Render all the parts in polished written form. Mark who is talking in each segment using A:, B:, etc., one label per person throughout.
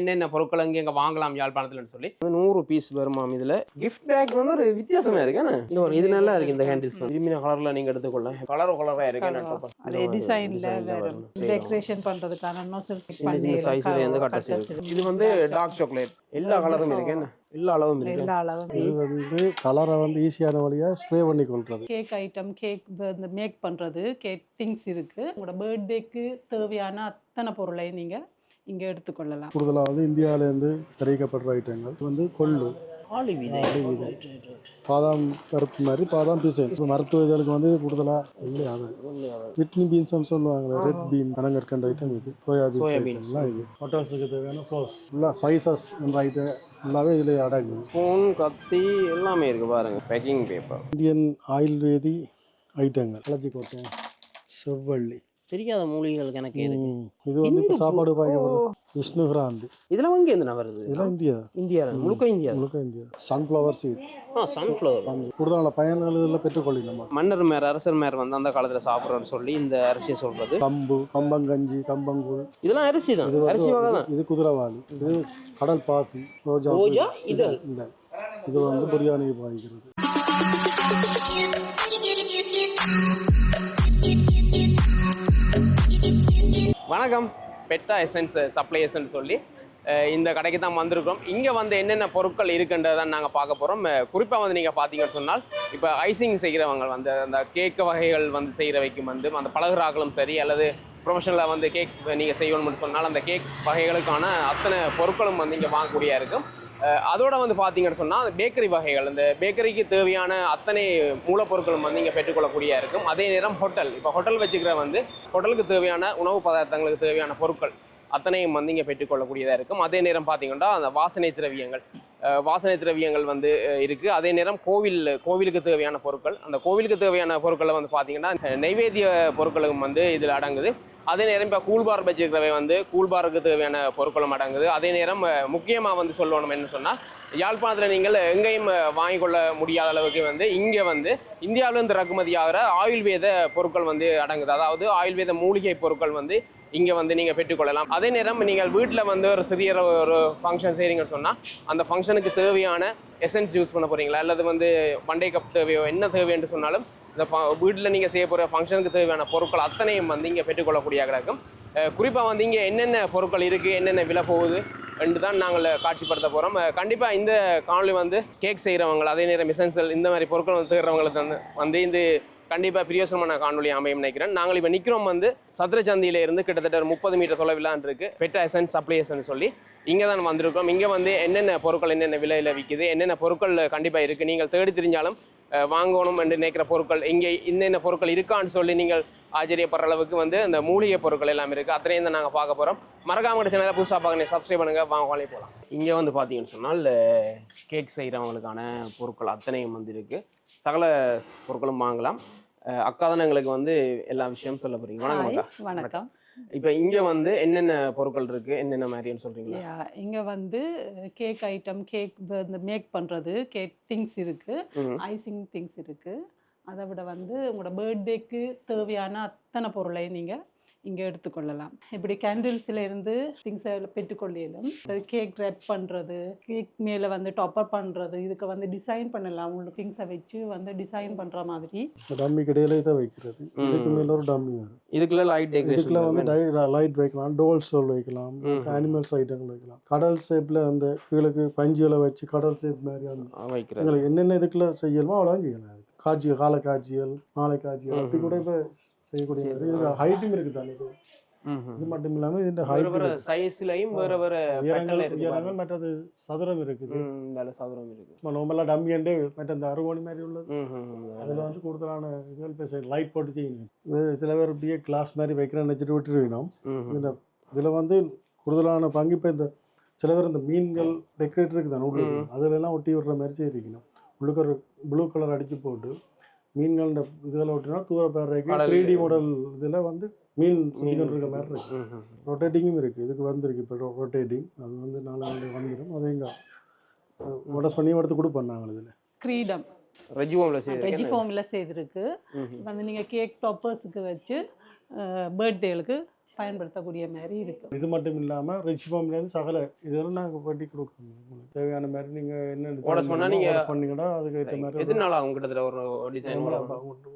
A: என்னென்ன பொருட்கள் எங்கே வாங்கலாம் யாழ்ப்பாணத்துலன்னு சொல்லி 100 பீஸ் வருமாம். இதுல கிஃப்ட் பேக் வந்து ஒரு வித்தியாசமா இருக்கு. இந்த ஒரு இது நல்லா இருக்கு. இந்த ஹேண்டில்ஸ் விரும்பின கலர்ல நீங்க எடுத்துக்கொள்ள கலரா இருக்கு.
B: அதே டிசைன்ல வேற டெக்கரேஷன் பண்றதுக்கான நோசல்ஸ் பண்ணி
A: சைஸ்ல இருந்து கட்டஸ் இருக்கு. இது வந்து டார்க் சாக்லேட் எல்லா கலரும் இருக்கு. என்ன எல்லா அளவும் இருக்கு.
B: எல்லா அளவும்
C: இது வந்து கலரை வந்து ஈஸியான வழியா ஸ்ப்ரே பண்ணி கொள்றது.
B: கேக் ஐட்டம், கேக் வந்து மேக் பண்றது, கேக் திங்ஸ் இருக்கு. உங்களோட பர்த்டேக்கு தேவையான அத்தனை பொருளையும் நீங்க இங்க எடுத்துக்கொள்ளலாம்.
C: கூடுதலாக வந்து இந்தியாவிலேருந்து தயாரிக்கப்படுற ஐட்டங்கள் வந்து கொள்ளு, பாதாம் பருப்பு மாதிரி பாதாம் பீசன். இப்போ மருத்துவ இதழுக்கு வந்து கூடுதலாக கிட்னி பீன்ஸ்னு சொல்லுவாங்க. ரெட் பீன் பனங்கற்கண்டு ஐட்டம் இது. சோயா பீன்ஸ்லாம் இது. ஹோட்டல்ஸுக்கு தேவையான சோஸ் ஃபுல்லாக ஸ்பைசஸ் என்ற ஐட்டம் ஃபுல்லாகவே இதில் அடங்கும்.
A: ஃபோன், கத்தி எல்லாமே இருக்கு பாருங்க. பேக்கிங் பேப்பர்,
C: இந்தியன் ஆயுர்வேதி ஐட்டங்கள், அலர்ஜி கோட்டை, செவ்வள்ளி,
A: தெரியாத மூலிகைகள் கணக்கு இருக்கு.
C: இது வந்து இப்போ சாப்பாடு பாய்க்க விஷ்ணுகிராந்தி.
A: இதெல்லாம் வாங்கி எந்த வருது?
C: இதெல்லாம் இந்தியா
A: முழுக்க இந்தியா.
C: சன்ஃப்ளவர் சீட்,
A: சன்ஃப்ளவர்
C: கூடுதலான பயன்கள் இதில் பெற்றுக்கொள்ளலாம்.
A: மன்னர் மேர், அரசர் மேர் வந்து அந்த காலத்துல சாப்பிட்றோன்னு சொல்லி இந்த அரிசியை சொல்றது.
C: கம்பு, கம்பங்கஞ்சி, கம்பங்கூழ்,
A: இதெல்லாம் அரிசி தான். அரிசி வகை தான்.
C: இது குதிரைவாளி, இது கடல் பாசி, ரோஜா
A: இதழ்.
C: இது வந்து பிரியாணியை பாய்க்கிறது.
A: வணக்கம். பெட்டா எசன்ஸ் சப்ளையர்ஸ்ன்னு சொல்லி இந்த கடைக்கு தான் வந்திருக்கிறோம். இங்கே வந்து என்னென்ன பொருட்கள் இருக்குன்றதான் நாங்கள் பார்க்க போகிறோம். குறிப்பாக வந்து நீங்கள் பார்த்தீங்கன்னு சொன்னால் இப்போ ஐசிங் செய்கிறவங்க வந்து அந்த கேக்கு வகைகள் வந்து செய்கிற வைக்கும் வந்து அந்த பலகராக்களும் சரி அல்லது ப்ரொஃபஷனலாக வந்து கேக் நீங்கள் செய்யணும்னு சொன்னால் அந்த கேக் வகைகளுக்கான அத்தனை பொருட்களும் வந்து இங்கே வாங்கக்கூடிய இருக்கும். அதோட வந்து பார்த்தீங்கன்னு சொன்னால் பேக்கரி வகைகள், இந்த பேக்கரிக்கு தேவையான அத்தனை மூலப்பொருட்களும் வந்து இங்கே பெற்றுக்கொள்ளக்கூடிய இருக்கும். அதே நேரம் ஹோட்டல், இப்போ ஹோட்டல் வச்சுக்கிற வந்து ஹோட்டலுக்கு தேவையான உணவு பதார்த்தங்களுக்கு தேவையான பொருட்கள் அத்தனையும் வந்து இங்கே பெற்றுக்கொள்ளக்கூடியதாக இருக்கும். அதே நேரம் பார்த்தீங்கன்னா அந்த வாசனை திரவியங்கள் வந்து இருக்குது. அதே நேரம் கோவிலுக்கு தேவையான பொருட்கள், அந்த கோவிலுக்கு தேவையான பொருட்களை வந்து பார்த்தீங்கன்னா நைவேத்திய பொருட்களும் வந்து இதில் அடங்குது. அதே நேரம் இப்போ கூல்பார் வச்சுருக்கிறவை வந்து கூல்பாருக்கு தேவையான பொருட்களும் அடங்குது. அதே நேரம் முக்கியமாக வந்து சொல்லணும் என்ன சொன்னால், யாழ்ப்பாணத்தில் நீங்கள் எங்கேயும் வாங்கிக்கொள்ள முடியாத அளவுக்கு வந்து இங்கே வந்து இந்தியாவிலேருந்து இறக்குமதி ஆகிற ஆயுர்வேத பொருட்கள் வந்து அடங்குது. அதாவது ஆயுர்வேத மூலிகை பொருட்கள் வந்து இங்கே வந்து நீங்கள் பெற்றுக்கொள்ளலாம். அதே நேரம் நீங்கள் வீட்டில் வந்து ஒரு சிறிய ஒரு ஃபங்க்ஷன் செய்கிறீங்கன்னு சொன்னால் அந்த ஃபங்க்ஷனுக்கு தேவையான எசன்ஸ் யூஸ் பண்ண போகிறீங்களா அல்லது வந்து மண்டே கப் தேவையோ என்ன தேவைன்னு சொன்னாலும் இந்த வீட்டில் நீங்கள் செய்ய போகிற ஃபங்க்ஷனுக்கு தேவையான பொருட்கள் அத்தனையும் வந்து இங்கே பெற்றுக்கொள்ளக்கூடியதாக இருக்கும். குறிப்பாக வந்து இங்கே என்னென்ன பொருட்கள் இருக்குது, என்னென்ன விலை போகுது என்று தான் நாங்கள் காட்சிப்படுத்த போகிறோம். கண்டிப்பாக இந்த காணொலி வந்து கேக் செய்கிறவங்க, அதே நேரம் எசன்சியல் இந்த மாதிரி பொருட்கள் வந்து தேடுறவங்களுக்கு வந்து இந்த கண்டிப்பாக பிரியோசனமான காணொலி அமையும் நினைக்கிறேன். நாங்கள் இப்போ நிற்கிறோம் வந்து சத்திரச்சந்தியிலேருந்து கிட்டத்தட்ட ஒரு 30 மீட்டர் தொலைவிலான் இருக்குது பெட்டா எசன்ஸ் சப்ளையர்ஸ்ன்னு சொல்லி இங்கே தான் வந்திருக்கோம். இங்கே வந்து என்னென்ன பொருட்கள் என்னென்ன விலையில் விற்குது, என்னென்ன பொருட்கள் கண்டிப்பாக இருக்குது, நீங்கள் தேடி தெரிஞ்சாலும் வாங்கணும் என்று நினைக்கிற பொருட்கள் இங்கே இன்னென்ன பொருட்கள் இருக்கான்னு சொல்லி நீங்கள் ஆச்சரியப்படுற அளவுக்கு வந்து இந்த மூலிகை பொருட்கள் எல்லாம் இருக்குது. அத்தனையும் தான் நாங்கள் பார்க்க போகிறோம். மறக்காம சேனலை புதுசாக பார்க்க சப்ஸ்கிரைப் பண்ணுங்கள். வாங்கி போகலாம். இங்கே வந்து பார்த்தீங்கன்னு சொன்னால் கேக் செய்கிறவங்களுக்கான பொருட்கள் அத்தனையும் வந்து இருக்குது. சகல பொருட்களும் வாங்கலாம். அக்கா தான் எங்களுக்கு வந்து எல்லா விஷயமும் சொல்ல போறீங்க. வணக்கம் அக்கா.
B: வணக்கம்.
A: இப்போ இங்கே வந்து என்னென்ன பொருட்கள் இருக்கு, என்னென்ன மாதிரின்னு சொல்றீங்களா?
B: இங்கே வந்து கேக் ஐட்டம், கேக் வந்து மேக் பண்ணுறது, கேக் திங்ஸ் இருக்கு, ஐசிங் திங்ஸ் இருக்கு. அதை விட வந்து உங்களோட பர்த்டேக்கு தேவையான அத்தனை பொருளையும் நீங்கள் இங்கே எடுத்துக்கொள்ளலாம். இப்படி கேண்டில்ஸில் இருந்து திங்ஸை பெற்றுக்கொள்ளும். கேக் ரேப் பண்ணுறது, கேக் மேலே வந்து டாப்பர் பண்ணுறது, இதுக்கு வந்து டிசைன் பண்ணலாம். உள்ள திங்ஸை வச்சு வந்து டிசைன் பண்ணுற மாதிரி
C: டம்மி கடையில இதை வைக்கிறது. இதுக்கு மேலே ஒரு டம்மி வரும்.
A: இதுக்குள்ள லைட் டெக்கரேஷன்,
C: இதுக்குள்ள வந்து லைட் வைக்கலாம், டோல் ஸ்டோல் வைக்கலாம், அனிமல்ஸ் ஐட்டங்கள் வைக்கலாம். கடல் ஷேப்பில் அந்த கீழுக்கு பஞ்சுகளை வச்சு கடல் ஷேப் மாதிரி வைக்கிறது. எங்களுக்கு என்னென்ன இதுக்குள்ள செய்யணுமோ அவ்வளோ செய்யலாம். காட்சிகள், கால காட்சிகள், மாலை காட்சிகள் அப்படி கூட இப்போ செய்யக்கூடிய இதுக்கு ஹைட்டும் இருக்குது தானே. இது மட்டும் இல்லாமல் இந்த ஹைட்
A: சைஸ்லையும் வேற
C: உயரங்கள் மற்றது சதுரம் இருக்குது.
A: சதுரம் இருக்குது.
C: நார்மலாக டம்மி அண்டு மற்ற அந்த அறுகோணி மாதிரி உள்ளது. அதில் வந்து கூடுதலான இதுகள் லைட் போட்டு செய்யணும். சில பேர் அப்படியே கிளாஸ் மாதிரி வைக்கிறேன்னு வச்சுட்டு விட்டுருக்கணும். இந்த இதில் வந்து கூடுதலான பங்கு இப்போ இந்த சில பேர் இந்த மீன்கள் டெக்கரேட் இருக்குது தானே உள்ளுக்கு, அதிலெல்லாம் ஒட்டி விடுற மாதிரி செய்யணும். உள்ளுக்கு ஒரு ப்ளூ கலர் அடித்து போட்டு மீன்கள் இதில் ஒட்டினா தூர பேர்க்கு 3D மாடல் இதில் வந்து மீன் சுற்றிக்கிட்டு இருக்க மாதிரி இருக்குது. ரொட்டேட்டிங்கும் இருக்குது. இதுக்கு வந்துருக்கு இப்போ ரொட்டேட்டிங். அது வந்து 4 வந்துடும். அதை இங்கே ஒடஸ் பண்ணி எடுத்து கொடுப்போம் நாங்கள். இதில்
B: கிரீடம் ரெஜிஃபோமில் செய்திருக்கு. வந்து நீங்கள் கேக் டாப்பர்ஸுக்கு வச்சு பர்த்டேகளுக்கு பயன்படுத்தக்கூடிய மாதிரி இருக்கு.
C: இது மட்டும் இல்லாமல் ரிச் ஃபார்ம்லேருந்து சகல இதெல்லாம் நாங்கள் வெட்டி கொடுக்கணும். உங்களுக்கு தேவையான மாதிரி நீங்கள் என்ன
A: Orders பண்ணா நீங்க
C: பண்ணீங்கன்னா அதுக்கேற்ற மாதிரி
A: எத்தனை நாள் ஆகும் கிட்டத்தட்ட ஒரு டிசைன்?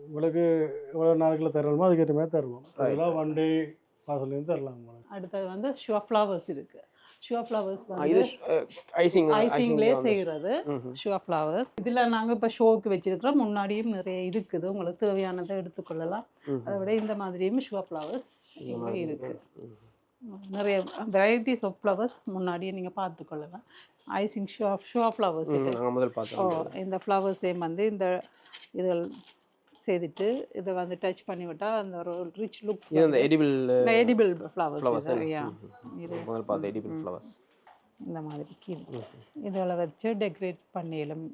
C: உங்களுக்கு எவ்வளோ நாளைக்குள்ள தரணுமோ அதுக்கேற்ற மாதிரி தருவோம். அதெல்லாம் 1 டே பார்சல்லேருந்து தரலாம் உங்களுக்கு.
B: அடுத்தது வந்து ஷோ ஃப்ளவர்ஸ் இருக்கு. ஷோ ஃப்ளவர்ஸ்
A: இது
B: வந்து
A: ஐசிங்லேயே
B: ஐசிங்லேயே செய்கிறது ஷோ ஃப்ளவர்ஸ். இதில் நாங்கள் இப்போ ஷோவுக்கு வச்சிருக்கிறோம். முன்னாடியும் நிறைய இருக்குது, உங்களுக்கு தேவையானதை எடுத்துக்கொள்ளலாம். அதை விட இந்த மாதிரியும் ஷோ ஃப்ளவர்ஸ் இங்கே இருக்குது. நிறைய வெரைட்டிஸ் ஆஃப் ஃப்ளவர்ஸ் முன்னாடியே நீங்கள் பார்த்துக்கொள்ளலாம். ஐசிங் ஷோ ஃப்ளவர்ஸ்
A: முதல் பார்த்தோம்.
B: இந்த ஃப்ளவர்ஸையும் வந்து இந்த இதில் செய்துட்டு இதை வந்து டச் பண்ணி விட்டால் அந்த ஒரு ரிச் லுக்.
A: இது அந்த
B: எடிபிள் ஃப்ளவர்ஸ்.
A: இது முதல் பார்த்த எடிபிள் ஃப்ளவர்ஸ்
B: இந்த மாதிரி கீழே இதில் வச்சு டெக்கரேட் பண்ணிடலாம்.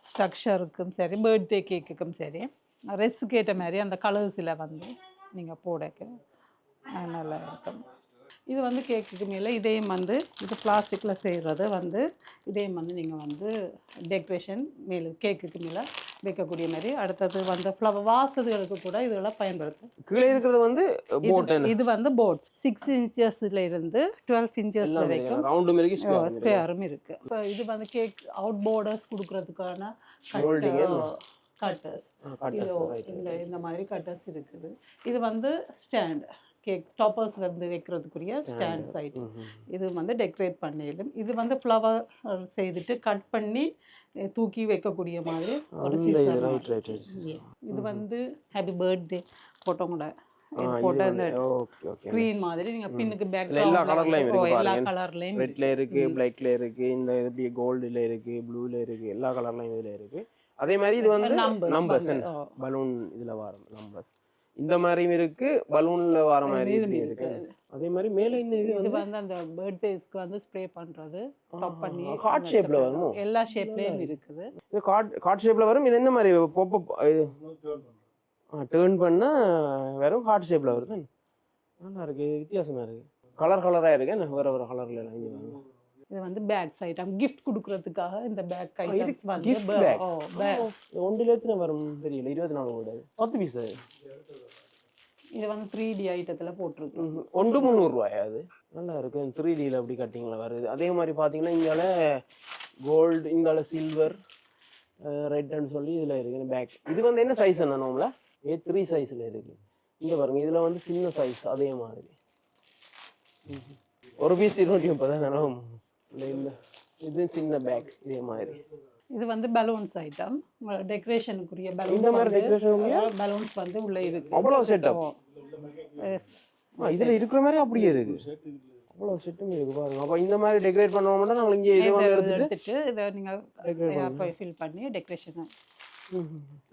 B: ஸ்ட்ரக்சருக்கும் சரி, பர்த்டே கேக்குக்கும் சரி, ரெஸ்ஸுக்கு ஏற்ற மாதிரி அந்த கலர்ஸில் வந்து நீங்கள் போடக்க நல்லா இருக்கும். இது வந்து கேக்குக்கு மேலே இதையும் வந்து இது பிளாஸ்டிக்கில் செய்கிறது வந்து இதையும் வந்து நீங்கள் வந்து டெக்கரேஷன் மேலே கேக்குக்கு மேலே வைக்கக்கூடிய மாதிரி. அடுத்தது வந்து ஃப்ளவர் வாசதுகளுக்கு கூட இதெல்லாம் பயன்படுத்தும்.
A: கீழே இருக்கிறது வந்து
B: இது வந்து போட் 6 இன்ச்சஸ்ல இருந்து 12 இன்ச்சஸ் வரைக்கும்
A: ரவுண்டும் இருக்கு,
B: ஸ்கொயரும் இருக்கு. இப்போ இது வந்து கேக் அவுட் போர்டர்ஸ் கொடுக்கறதுக்கான கட்டர்ஸ். இந்த மாதிரி கட்டர்ஸ் இருக்குது. இது வந்து ஸ்டாண்ட் கேக் டாப்பர்ஸ்ல இருந்து வைக்கிறதுக்குரிய ஸ்டாண்ட் சைட். இது வந்து டெக்கரேட் பண்ணிடும். இது வந்து ஃப்ளவர் செய்துட்டு கட் பண்ணி தூக்கி வைக்கக்கூடிய மாதிரி ஒரு சிஸ்டம். இது வந்து ஹாப்பி பர்த்டே போட்டோ கூட போட்ட இந்த ஸ்கிரீன் மாதிரி நீங்க பின்னுக்கு பேக்
A: எல்லா கலர்லயும் இருக்கு.
B: எல்லா கலர்லயும்
A: ரெட்ல இருக்கு, பிளாக்ல இருக்கு, இந்த இப்படி கோல்டுல இருக்கு, ப்ளூல இருக்கு, எல்லா கலர்லயும் இதுல இருக்கு. அதே மாதிரி இது வந்து நம்பர்ஸ் பலூன் இதுல வரும் நம்பர்ஸ். இந்த மாதிரியும் இருக்கு, பலூன்ல வர மாதிரி இருக்கு. அதே மாதிரி மேல இது
B: வந்து அந்த பர்த்டேஸ்க்கு வந்து ஸ்ப்ரே பண்றது டாப் பண்ணி
A: ஹார்ட் ஷேப்ல வரும்.
B: எல்லா ஷேப்லயும் இருக்குது.
A: இது ஹார்ட் ஷேப்ல வரும். இது என்ன மாதிரி பாப் டர்ன் பண்ணா வெறும் ஹார்ட் ஷேப்ல வருது. நல்லா இருக்கு, வித்தியாசமா இருக்கு. கலரா இருக்கு. வேற வேற கலர்ல எல்லாம் இங்க வரும்.
B: இது வந்து பேக்ஸ் ஐட்டம் கிஃப்ட் கொடுக்கிறதுக்காக இந்த பேக் ஐட்டம் வந்து
A: கிஃப்ட் பேக். ஒன்றில எத்தனை வரும் தெரியல. 24 கூட 10 பீஸ்.
B: இது வந்து 3D ஐட்டத்துல போட்டுருக்கு.
A: ஒன்று 300 ரூபாய். அது நல்லா இருக்கு. 3Dல அப்படி கட்டிங்ல வருது. அதே மாதிரி பாத்தீங்கன்னா இங்கால கோல்டு, இங்கால சில்வர், ரெட்னு சொல்லி இதுல இருக்கு பேக். இது வந்து என்ன சைஸ் என்னன்னா A3 சைஸ்ல இருக்கு. இங்க பாருங்க, இதுல வந்து சின்ன சைஸ் அதே மாதிரி. ஒரு பீஸ் 230 இல்ல. இது சின்ன பேக் இதே மாதிரி.
B: இது வந்து பலூன்ஸ் ஐட்டம், டெக்கரேஷனுக்குரிய பலூன்.
A: இந்த மாதிரி டெக்கரேஷனுக்குரிய
B: பலூன்ஸ் வந்து உள்ள இருக்கு.
A: அவ்வளவு செட்டப் இதுல இருக்கிற மாதிரி அப்படியே இருக்கு. அவ்வளவு செட்டும் இருக்கு பாருங்க. அப்ப இந்த மாதிரி டெக்கரேட் பண்ணோம்னா நாங்க இங்க இது வந்து
B: எடுத்துட்டு இத நீங்க ஃபில் பண்ணி டெக்கரேஷன்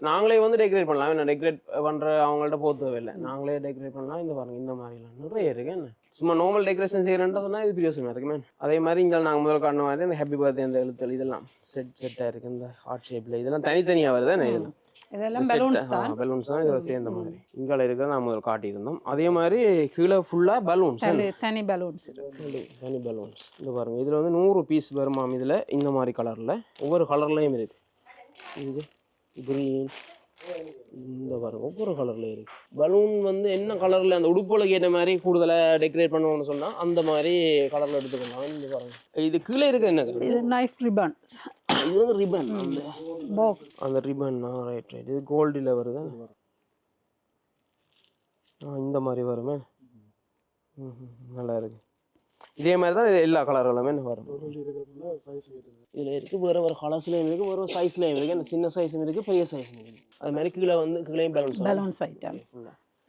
A: நாங்களே வந்து டெக்கரேட் பண்ணலாம். என்ன டெக்கரேட் பண்ற அவங்கள்ட்ட போக தேவையில்லை, நாங்களே டெக்கரேட் பண்ணலாம். இந்த பாருங்க இந்த மாதிரிலாம் நிறைய இருக்கு. என்ன சும்மா நார்மல் டெக்கரேஷன் செய்யறேன்றதுனா இது பிரியோசமா இருக்குமே. அதே மாதிரி இங்கே நாங்கள் முதல் காட்டின மாதிரி இந்த ஹாப்பி பர்த்டே இந்த எழுத்துக்கள் இதெல்லாம் செட்டாக இருக்கு. இந்த ஹார்ட் ஷேப்ல இதெல்லாம் தனித்தனியாக வருது.
B: இதெல்லாம்
A: பலூன்ஸ் தான் இதில் சேர்ந்த மாதிரி இங்கால இருக்கிறத நான் முதல் காட்டியிருந்தோம். அதே மாதிரி கீழே ஃபுல்லாக பலூன்ஸ்,
B: தனி பலூன்ஸ்.
A: இந்த பாருங்க இதில் வந்து 100 பீஸ் வருமாம். இதில் இந்த மாதிரி கலரில் ஒவ்வொரு கலர்லையும் இருக்கு. இது கிரீன், இந்த பாருங்க ஒவ்வொரு கலர்ல இருக்கு. பலூன் வந்து என்ன கலர்ல அந்த உடுப்புகளுக்கு ஏற்ற மாதிரி கூடுதலாக டெக்கரேட் பண்ணுவோம்னு சொன்னா அந்த மாதிரி கலர்ல எடுத்துக்கலாம். இந்த பாருங்க இது கீழே இருக்கு என்ன கலர்?
B: இது நைஃப் ரிப்பன்.
A: இது வந்து ரிப்பன், அந்த ரிப்பன். ரைட். இது கோல்டில் வருது. இந்த மாதிரி வருமே. நல்லா இருக்கு. இதே மாதிரி தான் இது எல்லா கலர்களுமே வரும். இதில் இருக்குது வேறு வேறு கலர்ஸ்லேயும் இருக்குது, வேறு ஒரு சைஸ்லேயும் இருக்குது. சின்ன சைஸும் இருக்குது, பெரிய சைஸும் இருக்குது. அது மாதிரி கீழே வந்து கீழே
B: பலூன்ஸ் ஐட்டம்.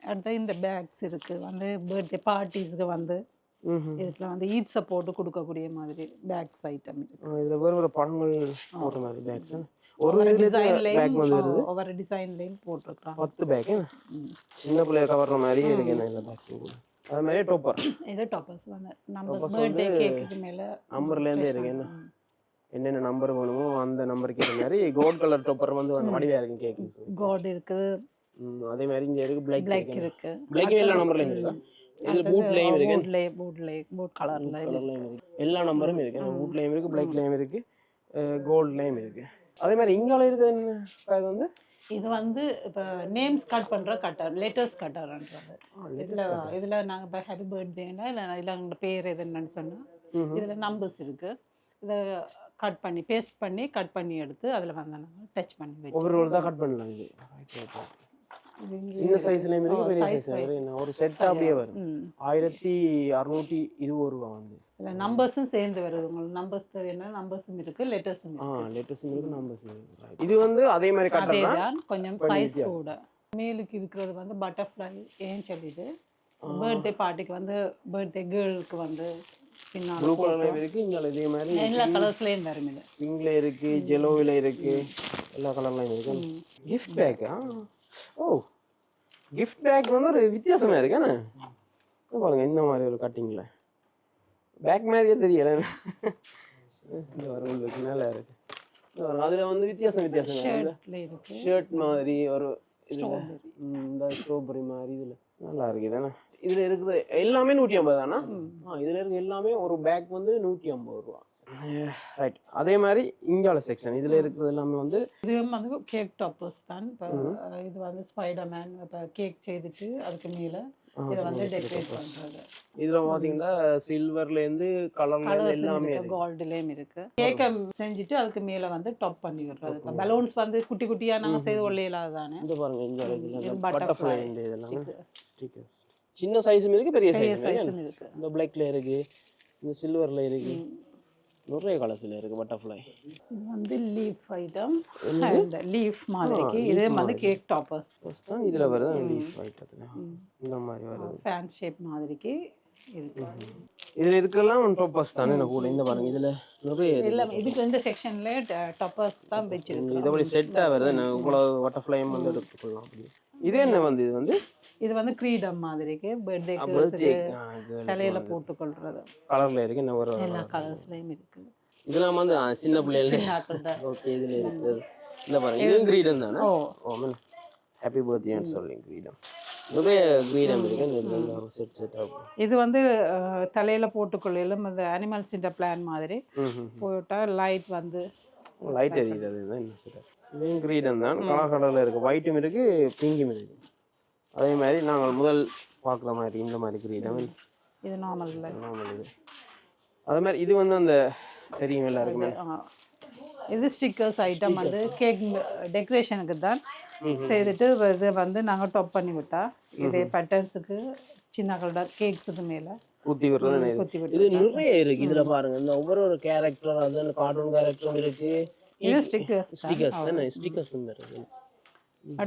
B: அடுத்து இந்த பேக்ஸ் இருக்குது வந்து பர்த்டே பார்ட்டிஸ்க்கு வந்து இதுல வந்து ஈட்ஸை போட்டு கொடுக்கக்கூடிய மாதிரி பேக்ஸ் ஐட்டம் இருக்குது.
A: இதில் வேறு வேறு படங்கள் போட்ட மாதிரி பேக்ஸ்.
B: ஒரு டிசைன்லேயும் ஒவ்வொரு டிசைன்லேயும் போட்டிருக்காங்க.
A: 10 பேக்கு சின்ன பிள்ளைய கவர்ற மாதிரி இருக்குது இந்த பேக்ஸ். அது மாதிரி டோப்பர்.
B: இது டாப்பர்ஸ் வந்து நம்ம பர்த்டே கேக்குக்கு மேல
A: நம்பர்லேருந்தே இருக்கு. என்னென்ன நம்பர் வேணுமோ அந்த நம்பருக்கு ஏற்ற மாதிரி கோல்ட் கலர் டோப்பர் வந்து அந்த வடிவா இருக்கு கேக்கு.
B: கோல்ட் இருக்கு.
A: அதே மாதிரி இங்க இருக்கு பிளாக்
B: இருக்கு.
A: பிளாக் எல்லா நம்பர்லயும் இருக்கு. இதுல பூட்லயும் இருக்கு.
B: பூட் கலர்ல
A: இருக்கு. எல்லா நம்பரும் இருக்கு. பூட்லயும் இருக்கு, பிளாக்லயும் இருக்கு, கோல்ட்லயும் இருக்கு. அதே மாதிரி இங்கால இருக்குது என்ன? இது வந்து
B: இது வந்து இப்போ நேம்ஸ் கட் பண்ணுற கட்டர், லெட்டர்ஸ் கட்டர்ன்றது. இதில் நாங்கள் இப்போ ஹாப்பி பர்த்டேன்னா இல்லை எங்களோட பேர் எதுன்னு சொன்னால் இதில் நம்பர்ஸ் இருக்குது. இதை கட் பண்ணி பேஸ்ட் பண்ணி கட் பண்ணி எடுத்து அதில் வந்து நாங்கள் டச் பண்ணி வச்சு
A: ஒவ்வொரு ரோல் தான் கட் பண்ணலாம் இது. சின்ன சைஸ்லேயும் இருக்குது பெரிய சைஸ் ஒரு செட் அப்படியே வரும். 1620 ரூபா வந்து
B: இதில் நம்பர்ஸும் சேர்ந்து வருது. உங்களுக்கு நம்பர்ஸ் தேவைன்னா நம்பர்ஸும் இருக்குது, லெட்டர்ஸும் இருக்குது.
A: லெட்டர்ஸும் இருக்குது, நம்பர்ஸும் இருக்குது. இது வந்து அதே மாதிரி
B: அதே
A: கட்டலாம்,
B: தான், கொஞ்சம் சைஸ் கூட. மேலுக்கு இருக்கிறது வந்து பட்டர்ஃப்ளை ஏன் சொல்லிது பர்த்டே பார்ட்டிக்கு வந்து பர்த்டே கேர்ளுக்கு வந்து பின்னால்
A: ப்ளூ கலர்லையும் இருக்குது, இங்கே இதே மாதிரி
B: எல்லா கலர்ஸ்லேயும் வரும். இது
A: பிங்க்ல இருக்குது, ஜெலோவில் இருக்குது, எல்லா கலர்லையும் இருக்குது. கிஃப்ட் பேக்கா? ஓ, கிஃப்ட் பேக் வந்து ஒரு வித்தியாசமாக இருக்குண்ணே. பாருங்க இந்த மாதிரி ஒரு கட்டிங்கில் பேக் மாதிரியே தெரியல. இந்த வரவங்களுக்கு நல்லா இருக்கு. அதில் வந்து வித்தியாசம் ஷர்ட் மாதிரி ஒரு இந்த ஸ்ட்ராபெரி மாதிரி இதில் நல்லா இருக்கு. தானே இதில் இருக்குது எல்லாமே 150 தானா? இதில் இருக்க எல்லாமே ஒரு பேக் வந்து 150 ரூபா. ரைட். அதே மாதிரி இங்கால செக்ஷன் இதில் இருக்கிறது எல்லாமே வந்து
B: இது வந்து கேக் டாப்பர்ஸ் தான். இப்போ இது வந்து ஸ்பைடர்மேன் இப்போ கேக் செய்துட்டு அதுக்கு மேலே இதை வந்து டெக்கரேட் பண்ணுறது.
A: இதில் பார்த்தீங்கன்னா சில்வர்லேருந்து கலர்ல எல்லாமே
B: கோல்டுலேயும் இருக்குது. கேக்கை செஞ்சுட்டு அதுக்கு மேலே வந்து டாப் பண்ணி விடுறது. இப்போ பலூன்ஸ் வந்து குட்டி குட்டியாக நாங்கள் செய்து கொள்ளையிலாது தானே.
A: இது பாருங்க இங்கே பட்டர்ஃப்ளை இந்த இதெல்லாம் ஸ்டிக்கர்ஸ் சின்ன சைஸும் இருக்குது, பெரிய சைஸும் இருக்குது. இந்த பிளாக்ல இருக்குது, இந்த சில்வரில் இருக்குது, நிறைய கலர்ஸில் இருக்குது பட்டர்ஃப்ளை.
B: இது வந்து லீஃப் ஐட்டம், இந்த லீஃப் மாதிரிக்கு இது வந்து கேக் டாப்பர்ஸ் தான்
A: இதில் வருது. லீஃப் ஐட்டத்தில் இந்த மாதிரி வருது,
B: ஃபேன் ஷேப் மாதிரிக்கு இருக்கு.
A: இதில் இருக்கலாம் டாப்பர்ஸ் தானே கூட. இந்த பாருங்க இதில் நிறைய
B: எல்லாம் இதுக்கு இந்த செக்ஷனில் டாப்பர்ஸ் தான் வச்சிருக்கு.
A: இதோட செட்டாக வருது, இவ்வளோ பட்டர்ஃப்ளையும் வந்து எடுத்துக்கலாம். அப்படி இது என்ன வந்து இது வந்து
B: இது வந்து கிரீடம் மாதிரிக்கு பர்த்டே தலையில போட்டுக்கொள்றது.
A: கலர்ல இருக்கு, என்ன ஒரு
B: எல்லா கலர்ஸ்லயும் இருக்கு.
A: இதெல்லாம் வந்து சின்ன பிள்ளைகள் ஓகே இதில் இருக்குது. இந்த பாருங்க இது கிரீடம் தானே. ஓ மேம் ஹாப்பி பர்த்டேன்னு சொல்லி கிரீடம் நிறைய கிரீடம் இருக்கு. இந்த செட் செட்டாக
B: இது வந்து தலையில போட்டுக்கொள்ளும் அந்த அனிமல்ஸின் பிளான் மாதிரி போட்டால் லைட் வந்து
A: லைட் எரியுது. அதுதான் என்ன செட். இதுவும் கிரீடம் தான், கலர் கலரில் இருக்குது, ஒயிட்டும் இருக்குது, பிங்கும் இருக்குது. அதே மாதிரி நாங்கள் முதல் பார்க்குற மாதிரி இந்த மாதிரி கிரீடம்
B: இது நார்மல்
A: இது. அதே மாதிரி இது வந்து அந்த தெரியும் எல்லாருக்குமே.
B: இது ஸ்டிக்கர்ஸ் ஐட்டம் வந்து கேக் டெக்கரேஷனுக்கு தான் செய்துட்டு இது வந்து நாங்கள் டாப் பண்ணி விட்டா இதே பேட்டர்ன்ஸுக்கு சின்ன கலர் கேக்ஸுக்கு மேலே
A: குத்தி விடுறது. இது நிறைய இருக்குது. இதில் பாருங்க இந்த ஒவ்வொரு கேரக்டர் அது அந்த கார்ட்டூன் கேரக்டரும் இருக்குது.
B: இது ஸ்டிக்கர்ஸ்
A: தானே, ஸ்டிக்கர்ஸ் இருக்குது.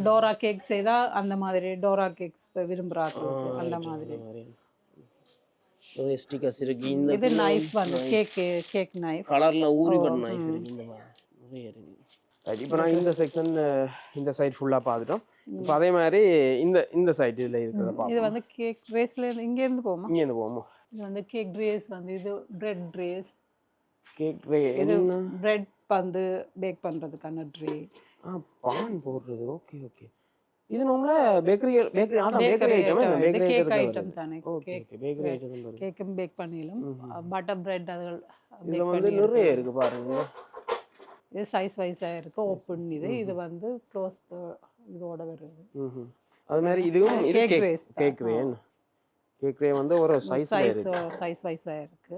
B: டோரா கேக் செய்தா அந்த மாதிரி டோரா கேக்ஸ் விரும்புறாங்க அந்த மாதிரி
A: நிறைய ஸ்டிக்கர்ஸ் இருக்கு.
B: இது நைஃப் வந்து கேக் நைஃப்
A: கலர்ல ஊறி பண்ண நைஃப் இருக்கு. இந்த மாதிரி நிறைய இருக்கு. இப்போ நான் இந்த செக்ஷன் இந்த சைடு ஃபுல்லா பார்த்துட்டோம். இப்போ அதே மாதிரி இந்த சைடு இதுல இருக்கிறத பார்ப்போம்.
B: இது வந்து கேக் ட்ரேஸ்ல இங்க இருந்து போவோமா?
A: இங்க இருந்து போவோமா?
B: இது வந்து கேக் ட்ரேஸ் வந்து இது பிரெட் ட்ரேஸ்.
A: கேக் ட்ரே
B: இது பிரெட் வந்து பேக் பண்றதுக்கான ட்ரே.
A: பான் போடுறது. Okay okay. இது நம்மள பேக்கரி ஐட்டம்
B: கேக் ஐட்டம் தானே.
A: ஓகே பேக்கரி ஐட்டம் தான்.
B: கேக்கும் பேக் பண்ணிடலாம். பட்டர் பிரெட் அதுகள்
A: இதுல வந்து நிறைய இருக்கு பாருங்க.
B: இது சைஸ் வைஸா இருக்கு. ஓப்பன் இது வந்து க்ளோஸ் இதோட வருது.
A: அது மாதிரி இதுவும் இது கேக் ரே வந்து ஒரு சைஸ்
B: வைஸா இருக்கு.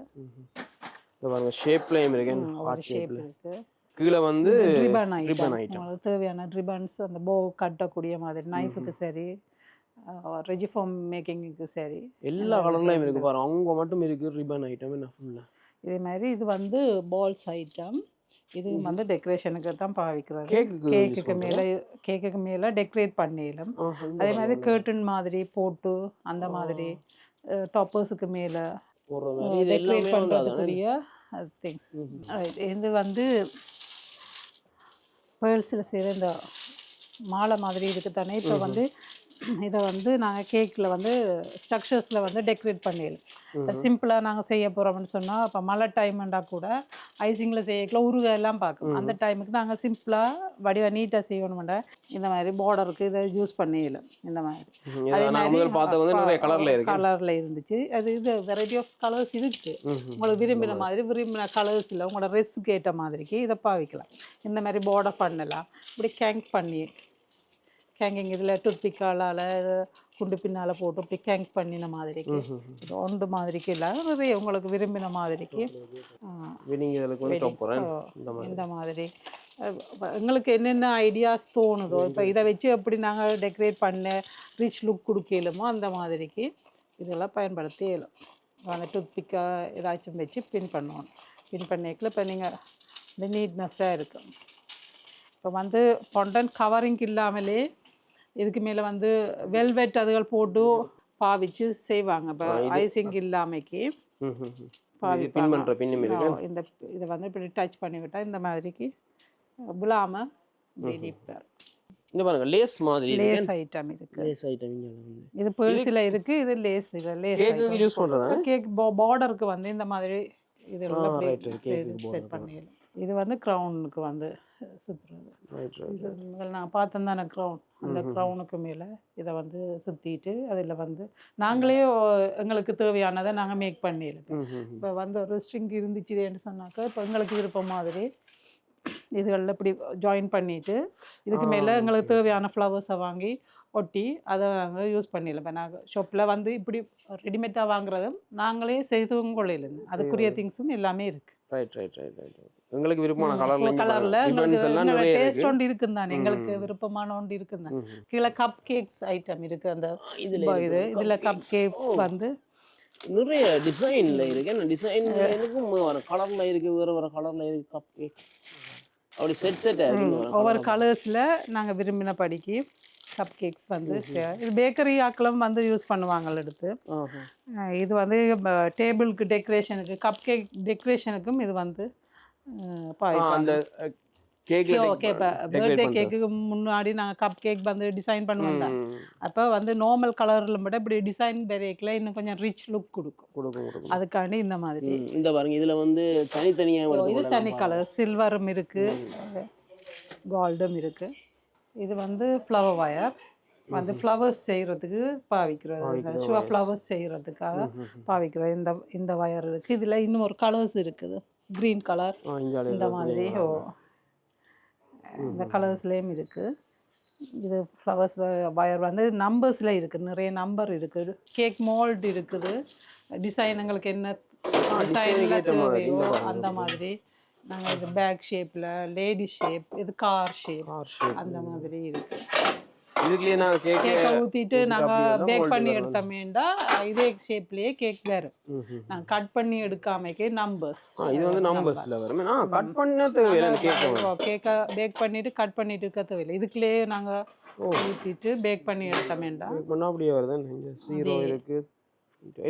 A: இது பாருங்க ஷேப்லயும் இருக்கு, ஹார்ட் ஷேப்ல
B: இருக்கு.
A: கீழே வந்து
B: ரிப்பன் ஐட்டம் தேவையான ரிப்பன்ஸ் அந்த போ கட்டக்கூடிய மாதிரி நைஃபுக்கு சரி, ரெஜிஃபார்ம் மேக்கிங்க்கு சரி
A: எல்லா கலர்லையும் இருக்கு பாருங்க. அவங்க மட்டும் இருக்கு ரிப்பன் ஐட்டம் என்ன ஃபுல்லா.
B: இதே மாதிரி இது வந்து பால்ஸ் ஐட்டம். இது வந்து டெக்கரேஷனுக்கு தான் பாவிக்கிறது. கேக்குக்கு மேலே டெக்கரேட் பண்ணிடலாம். அதே மாதிரி கர்டன் மாதிரி போட்டு அந்த மாதிரி டாப்பர்ஸுக்கு மேலே டெக்கரேட் பண்ணுறதுக்குரிய திங்ஸ். இது வந்து பேர்ல்ஸில் செய்கிற இந்த மாலை மாதிரி இதுக்கு தானே. இப்போ வந்து இதை வந்து நாங்கள் கேக்கில் வந்து ஸ்ட்ரக்சர்ஸில் வந்து டெக்கரேட் பண்ணிடலாம். சிம்பிளாக நாங்கள் செய்ய போகிறோம்னு சொன்னால் இப்போ மழை டைம்ண்டா கூட ஐசிங்கில் செய்யக்கலாம் உருக எல்லாம் பார்க்கணும். அந்த டைமுக்கு நாங்கள் சிம்பிளாக வடிவாக நீட்டாக செய்யணும்டா இந்த மாதிரி பார்டருக்கு இதை யூஸ் பண்ணிடலாம். இந்த மாதிரி அதே மாதிரி கலரில் இருந்துச்சு. இது வெரைட்டி ஆஃப் கலர்ஸ் இருக்குது. உங்களுக்கு விரும்பின மாதிரி விரும்பின கலர்ஸில் உங்களோட ட்ரெஸ்ஸுக்கு ஏற்ற மாதிரிக்கு இதை பாவிக்கலாம். இந்த மாதிரி பார்டர் பண்ணலாம். இப்படி கேங்க் பண்ணி கேங்கிங் இதில் டூத்பிக்காலால் குண்டு பின்னால் போட்டு இப்படி கேங் பண்ணின மாதிரிக்கு இது ஒன்று மாதிரிக்கு இல்லை நிறைய உங்களுக்கு விரும்பின மாதிரிக்கு இந்த மாதிரி எங்களுக்கு என்னென்ன ஐடியாஸ் தோணுதோ இப்போ இதை வச்சு எப்படி நாங்கள் டெக்கரேட் பண்ண ரிச் லுக் கொடுக்கலுமோ அந்த மாதிரிக்கு இதெல்லாம் பயன்படுத்தி இயலும் அந்த டூத்பிக்காக ஏதாச்சும் வச்சு பின் பண்ணுவோம் பின் பண்ணிக்கல இப்போ நீங்கள் இந்த நீட்னஸ்ஸாக இருக்கும் இப்போ வந்து பொண்டன் கவரிங் இல்லாமலே இதுக்கு மேலே வந்து வெல்வெட் அதுகள் போட்டு பாவிச்சு செய்வாங்க இப்போ ஐசிங் இல்லாமைக்கு இந்த இதை வந்து இப்படி டச் பண்ணி விட்டால் இந்த மாதிரிக்கு விழாமல் நிற்பார்.
A: இந்த பாருங்க லேஸ் மாதிரி
B: லேஸ் ஐட்டம் இருக்கு.
A: லேஸ் ஐட்டம் இங்க வந்து
B: இது பேர்ஸ்ல இருக்கு, இது லேஸ் இல்ல. லேஸ்
A: கேக்கு யூஸ் பண்றதா?
B: கேக் பார்டருக்கு வந்து இந்த மாதிரி இதெல்லாம் செட் பண்ணிடலாம். இது வந்து க்ரௌனுக்கு வந்து சுற்றுறது. இது முதல்ல நான் பார்த்தேன் தானே க்ரௌன், அந்த க்ரௌனுக்கு மேலே இதை வந்து சுற்றிட்டு அதில் வந்து நாங்களே எங்களுக்கு தேவையானதை நாங்கள் மேக் பண்ணிடலாம். இப்போ வந்து ஒரு ஸ்ட்ரிங் இருந்துச்சுன்னு சொன்னாக்கா இப்போ எங்களுக்கு விருப்பம் மாதிரி இதுகளில் இப்படி ஜாயின் பண்ணிவிட்டு இதுக்கு மேலே எங்களுக்கு தேவையான ஃப்ளவர்ஸை வாங்கி ஒட்டி அதை நாங்கள் யூஸ் பண்ணிடலாம். இப்போ நாங்கள் ஷாப்பில் வந்து இப்படி ரெடிமேடாக வாங்குறதும் நாங்களே செய்தும் கொள்ளையிலேருந்து அதுக்குரிய திங்ஸும் எல்லாமே இருக்குது.
A: Right right right right. எங்களுக்கு விருப்பமான
B: கலரில் எங்களுக்கு டேஸ்ட் ஒன்று இருக்குன்னு தானே, எங்களுக்கு விருப்பமான ஒன்று இருக்குன்னு தான். கீழே கப் கேக்ஸ் ஐட்டம் இருக்குது. அந்த இதில் கப் கேக் வந்து
A: நிறைய டிசைன்ல இருக்கு. என்ன டிசைன் எனக்கும் வர கலர்ல இருக்கு, வேற வேற கலர்ல இருக்கு. கப் கேக்ஸ் அப்படி செட் செட்
B: ஒவ்வொரு கலர்ஸ்ல நாங்க விரும்பின படிக்கு கப் கேக்ஸ் வந்து இது பேக்கரி ஆக்களும் வந்து யூஸ் பண்ணுவாங்க எடுத்து. இது வந்து டேபிளுக்கு டெக்கரேஷனுக்கு கப் கேக் டெக்கரேஷனுக்கும் இது வந்து
A: அந்த
B: பர்த்டே கேக்கு முன்னாடி நாங்கள் கப் கேக் வந்து டிசைன் பண்ணுவோம் தான். அப்போ வந்து நார்மல் கலரில் மட்டும் இப்படி டிசைன் பேரேக்கில் இன்னும் கொஞ்சம் ரிச் லுக் கொடுக்கும். அதுக்காண்டி இந்த மாதிரி
A: இந்த பாருங்க இதில் வந்து தனித்தனியாக
B: இது தனி கலர் சில்வரும் இருக்குது, கோல்டும் இருக்குது. இது வந்து ஃப்ளவர் வயர் வந்து ஃப்ளவர்ஸ் செய்கிறதுக்கு பாவிக்கிறது, ஷுவா ஃப்ளவர்ஸ் செய்கிறதுக்காக பாவிக்கிறது. இந்த வயர் இருக்குது. இதில் இன்னும் ஒரு கலர்ஸ் இருக்குது, க்ரீன் கலர் இந்த மாதிரி இந்த கலர்ஸ்லேயும் இருக்குது. இது ஃப்ளவர்ஸ் வயர் வந்து நம்பர்ஸில் இருக்குது, நிறைய நம்பர் இருக்குது. கேக் மோல்டு இருக்குது, டிசைன் எங்களுக்கு என்ன டிசைனில் தேவையோ அந்த மாதிரி நாங்கள் இது பேக் ஷேப்பில், லேடி ஷேப், இது கார் ஷேப் அந்த மாதிரி இருக்குது.
A: இதுக்குள்ளே நாங்கள் கேக்கை
B: ஊற்றிட்டு நாங்கள் பேக் பண்ணி எடுத்தோமேண்டா இதே ஷேப்லேயே கேக் வேறு. நாங்கள் கட் பண்ணி எடுக்காமக்கே நம்பர்ஸ்.
A: இது வந்து நம்பர்ஸில் வரும். கட் பண்ண தேவையில்லை,
B: கேக்கை பேக் பண்ணிவிட்டு கட் பண்ணிட்டு இருக்க தேவையில்லை. இதுக்குள்ளேயே நாங்கள் ஊற்றிட்டு பேக் பண்ணி எடுத்தோமேண்டா
A: பண்ணால் அப்படியே வருது. இங்கே 0 இருக்குது,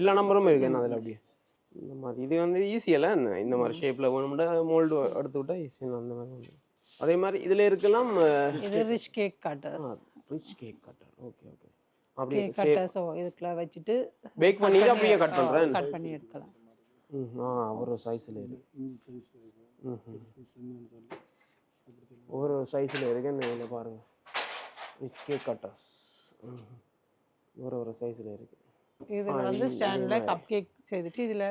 A: எல்லா நம்பரும் இருக்குது என்ன அதில் அப்படியே இந்த மாதிரி. இது வந்து ஈஸியெல்லாம் என்ன இந்த மாதிரி ஷேப்பில் வேணும்னா மோல்டு எடுத்து விட்டால் ஈஸியாக அந்த மாதிரி வந்து. அதே மாதிரி இதில் இருக்கலாம்
B: இது rich cake cutter.
A: Rich cake cutter. Okay okay.
B: அப்படியே கட்டர் ஸோ இதுக்குள்ள வச்சுட்டு
A: பேக் பண்ணிட்டு அப்படியே கட் பண்ணுறேன்,
B: கட் பண்ணி எடுக்கலாம்.
A: ஒரு சைஸில் இருக்கு, ஒரு சைஸில் இருக்குன்னு இதில் பாருங்கள். ரிச் கேக் கட்டர்ஸ் ஒரு சைஸில் இருக்குது.
B: இதில் வந்து ஸ்டாண்டில் கப் கேக் செய்துட்டு இதில்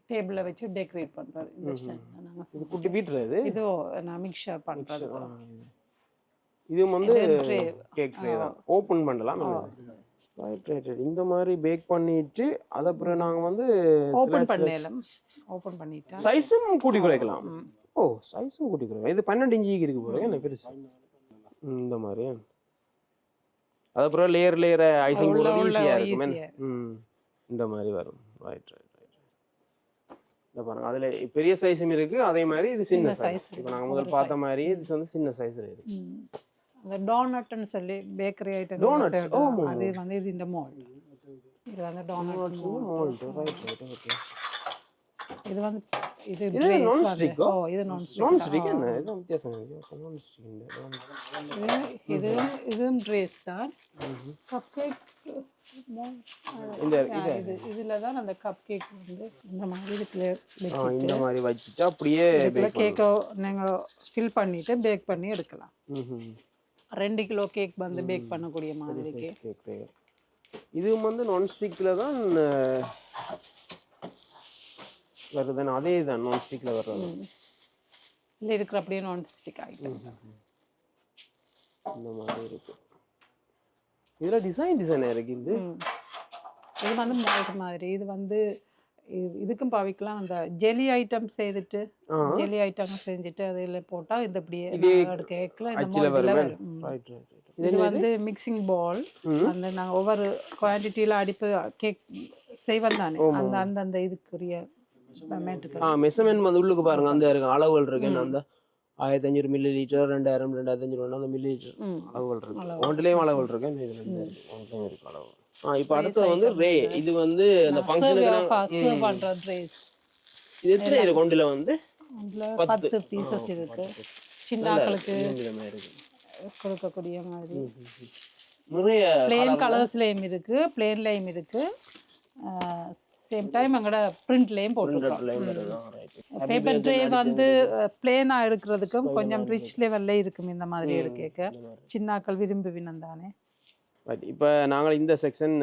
B: டேபிளில் வச்சு டெக்கரேட் பண்ணுறது. இந்த ஸ்டாண்டில் நாங்கள்
A: இது குட்டி பீட்ரு, இது
B: நான் மிக்சர் பண்ணுறது.
A: இது வந்து கேக் ட்ரே தான், ஓப்பன் பண்ணலாம். Right right right. இந்த மாதிரி பேக் பண்ணிட்டு அதை அப்புறம் நாங்கள் வந்து
B: ஓப்பன் பண்ணலாம். ஓப்பன் பண்ணிட்டா
A: சைஸும் கூட்டி குறைக்கலாம். ஓ சைஸும் கூட்டி குறைக்கலாம். இது 12 இன்ச்சுக்கு இருக்கு போல என்ன பெருசு. இந்த மாதிரி அதுக்கப்புறம் லேயர் லேயரை ஐசிங் போடுறது ஈஸியாக இருக்குமே. இந்த மாதிரி வரும். Right right right. இதை பாருங்கள், அதில் பெரிய சைஸும் இருக்குது, அதே மாதிரி இது சின்ன சைஸ். இப்போ நாங்கள் முதல் பார்த்த மாதிரி இது வந்து சின்ன சைஸில் இருக்குது.
B: அந்த டோனட்னு சொல்லி பேக்கரி ஐட்டம்
A: டோனட்,
B: அது வந்து இது இந்த மோல்டு. இது வந்து donut
A: mould. Right right. Okay. இது
B: வந்து இது
A: நான் ஸ்டிக்.
B: இது
A: நான் ஸ்டிக் என்ன இது வித்தியாசம் இருக்கு. நான் ஸ்டிக்
B: இது இதுவும் ட்ரேஸ் தான். கப் கேக் இதுல தான் அந்த கப் கேக் வந்து இந்த மாதிரி இதுக்குள்ள
A: இந்த மாதிரி வச்சுட்டு அப்படியே
B: கேக்கை நீங்கள் ஃபில் பண்ணிட்டு பேக் பண்ணி எடுக்கலாம். 2 கிலோ கேக் வந்து பேக் பண்ணக்கூடிய மாதிரி கேக்.
A: இது வந்து நான் ஸ்டிக்கில் தான் வருதுன்னு, அதே தான் நான் ஸ்டிக்கில் வர்றது.
B: இல்லை இருக்கிற அப்படியே நான் ஸ்டிக் ஆகிட்டு
A: இந்த மாதிரி இருக்கு. இதில் டிசைனாக இருக்குது.
B: இது வந்து மால்ட் மாதிரி. இது வந்து இதுக்கும் பாவிக்கலாம். அந்த ஜெலி ஐட்டம் செய்துட்டு ஜெலி ஐட்டம் செஞ்சுட்டு அதில் போட்டால் இந்த இப்படியே கேக்கில் இந்த மால்ட்டில் வரும். இது வந்து மிக்சிங் பால். அந்த நாங்கள் ஒவ்வொரு குவான்டிட்டியில் அடிப்பு கேக் செய்வோம் தானே, அந்த அந்தந்த இதுக்குரிய
A: மெஷர்மெண்ட் வந்து உள்ளுக்கு பாருங்க, அந்த இருக்கு அளவுகள் இருக்கு. அந்த 1500 மில்லி லிட்டர் 2000 2500 அந்த மில்லி லிட்டர் அளவுகள் இருக்கு. ஒன்றிலேயும் அளவுகள் இருக்கு. இருக்கு அளவு. இப்போ அடுத்தது வந்து ரே. இது வந்து அந்த ஃபங்க்ஷனுக்கு
B: பண்ற ட்ரேஸ்.
A: இது எத்தனை இருக்கு? ஒன்றில் வந்து
B: 10 பீசஸ் இருக்கு. சின்னாக்களுக்கு கொடுக்கக்கூடிய மாதிரி
A: நிறைய
B: பிளேன் கலர்ஸ்லயும் இருக்கு, பிளேன்லயும் இருக்கு. சேம் டைம் எங்கட பிரிண்ட்லயும் போட்டுருக்கோம். பேப்பர் ட்ரே வந்து பிளேனா எடுக்கிறதுக்கும் கொஞ்சம் ரிச் லெவல்ல இருக்கும். இந்த மாதிரி எடுக்க சின்னாக்கள் விரும்புவினம் தானே.
A: இப்போ நாங்கள் இந்த செக்ஷன்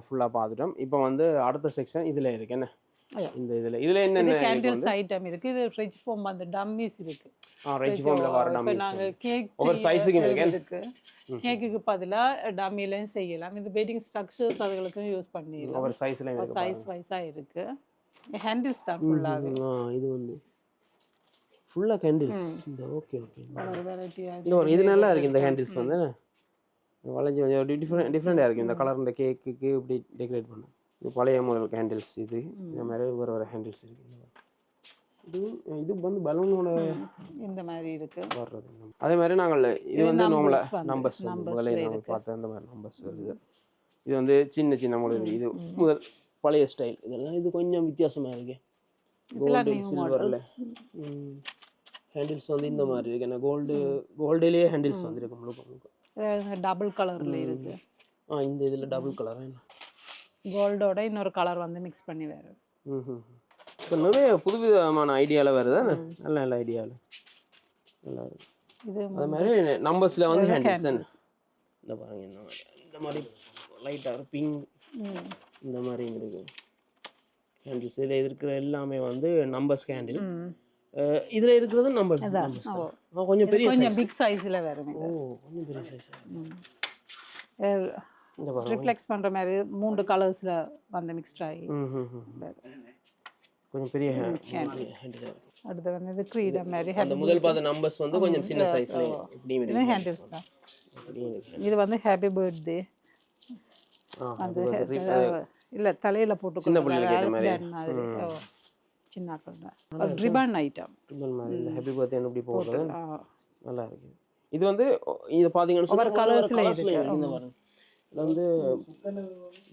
A: ஃபுல்லாக பார்த்துட்டோம். இப்போ வந்து அடுத்த செக்ஷன் இதில் இருக்கு. என்ன இந்த இதில் என்னென்ன
B: கேண்டில்ஸ் ஐட்டம் இருக்கு. இது ஃப்ரிட்ஜ் ஃபார்ம் அந்த டம்மிஸ் இருக்கு.
A: ஃப்ரிட்ஜ் ஃபார்ம்ல வர டம்மிஸ்.
B: நாங்க கேக்
A: ஒவ்வொரு சைஸுக்கு இருக்கு.
B: கேக்குக்கு பதிலா டம்மிலையும் செய்யலாம். இது வெட்டிங் ஸ்ட்ரக்சர்ஸ் அதுகளுக்கும் யூஸ் பண்ணிடலாம்.
A: ஒவ்வொரு சைஸ்ல இருக்கு.
B: சைஸ் வைஸா இருக்கு. ஹேண்டில்ஸ் தான் ஃபுல்லாவே.
A: இது வந்து ஃபுல்லா கேண்டில்ஸ். இந்த ஓகே
B: ஒரு வெரைட்டியா
A: இது நல்லா இருக்கு. இந்த கேண்டில்ஸ் வந்து வளைஞ்சு கொஞ்சம் டிஃப்ரெண்டாக இருக்குது. இந்த கலர் இந்த கேக்குக்கு இப்படி டெக்கரேட் பண்ண இது பழைய மாடல் கேண்டில்ஸ். இது இந்த மாதிரி வேறு ஹேண்டில்ஸ் இருக்குது. இது வந்து பலூனோட
B: இந்த மாதிரி இருக்கு
A: வர்றது. அதே மாதிரி நாங்கள் இது வந்து நார்மலாக நம்பர்ஸ் முதல்ல நாங்கள் பார்த்த அந்த மாதிரி நம்பர்ஸ் வருது. இது வந்து சின்ன மாடல். இது முதல் பழைய ஸ்டைல். இதெல்லாம் இது கொஞ்சம் வித்தியாசமாக இருக்கு. கோல்டு சில்வரில் ஹேண்டில்ஸ் வந்து இந்த மாதிரி இருக்கு. ஏன்னா கோல்டுலேயே ஹேண்டில்ஸ் வந்துருக்கு முழுக்க.
B: டபுள் கலர்ல இருக்கு.
A: இந்த இதுல டபுள் கலர் என்ன
B: கோல்டோட இன்னொரு கலர் வந்து மிக்ஸ் பண்ணி வேற.
A: இப்போ நிறைய புதுவிதமான ஐடியாவில் வருது. நல்ல ஐடியாவில் நல்லா இருக்கு. இது அது மாதிரி நம்பர்ஸில் வந்து ஹேண்டில்ஸ் இந்த பாருங்க. இந்த மாதிரி லைட்டாக பிங்க் இந்த மாதிரி இருக்கு ஹேண்டில்ஸ். இதில் இருக்கிற எல்லாமே வந்து நம்பர்ஸ் ஹேண்டில். இதுல இருக்கிறது நம்பர்ஸ் கொஞ்சம் பெரிய
B: கொஞ்சம் பிக் சைஸ்ல வரும்.
A: கொஞ்சம் பெரிய சைஸ்.
B: இந்த பாருங்க ரிஃப்ளெக்ஸ் பண்ற மாதிரி 3 கலர்ஸ்ல வந்து மிக்ஸ்ட் ஆகி கொஞ்சம் பெரிய ஹேண்டில். அடுத்து வந்து இது கிரீடம் மாதிரி. அந்த முதல் பார்த்த நம்பர்ஸ் வந்து கொஞ்சம் சின்ன சைஸ்ல இப்படி இருக்கு. ஹேண்டில்ஸ் தான். இது வந்து ஹேப்பி பர்த்டே. அந்த இல்ல தலையில போட்டு சின்ன பிள்ளைங்க கேட்ட மாதிரி சின்னாக்கள் தான். Ribbon item. ரிப்பன் மாதிரி இல்லை ஹேப்பி பர்த்டே எப்படி போடுறது நல்லா இருக்கு. இது வந்து இது பார்த்தீங்கன்னு சொன்னால் கலர்ஸில் இருக்கு. இந்த பாருங்க இது வந்து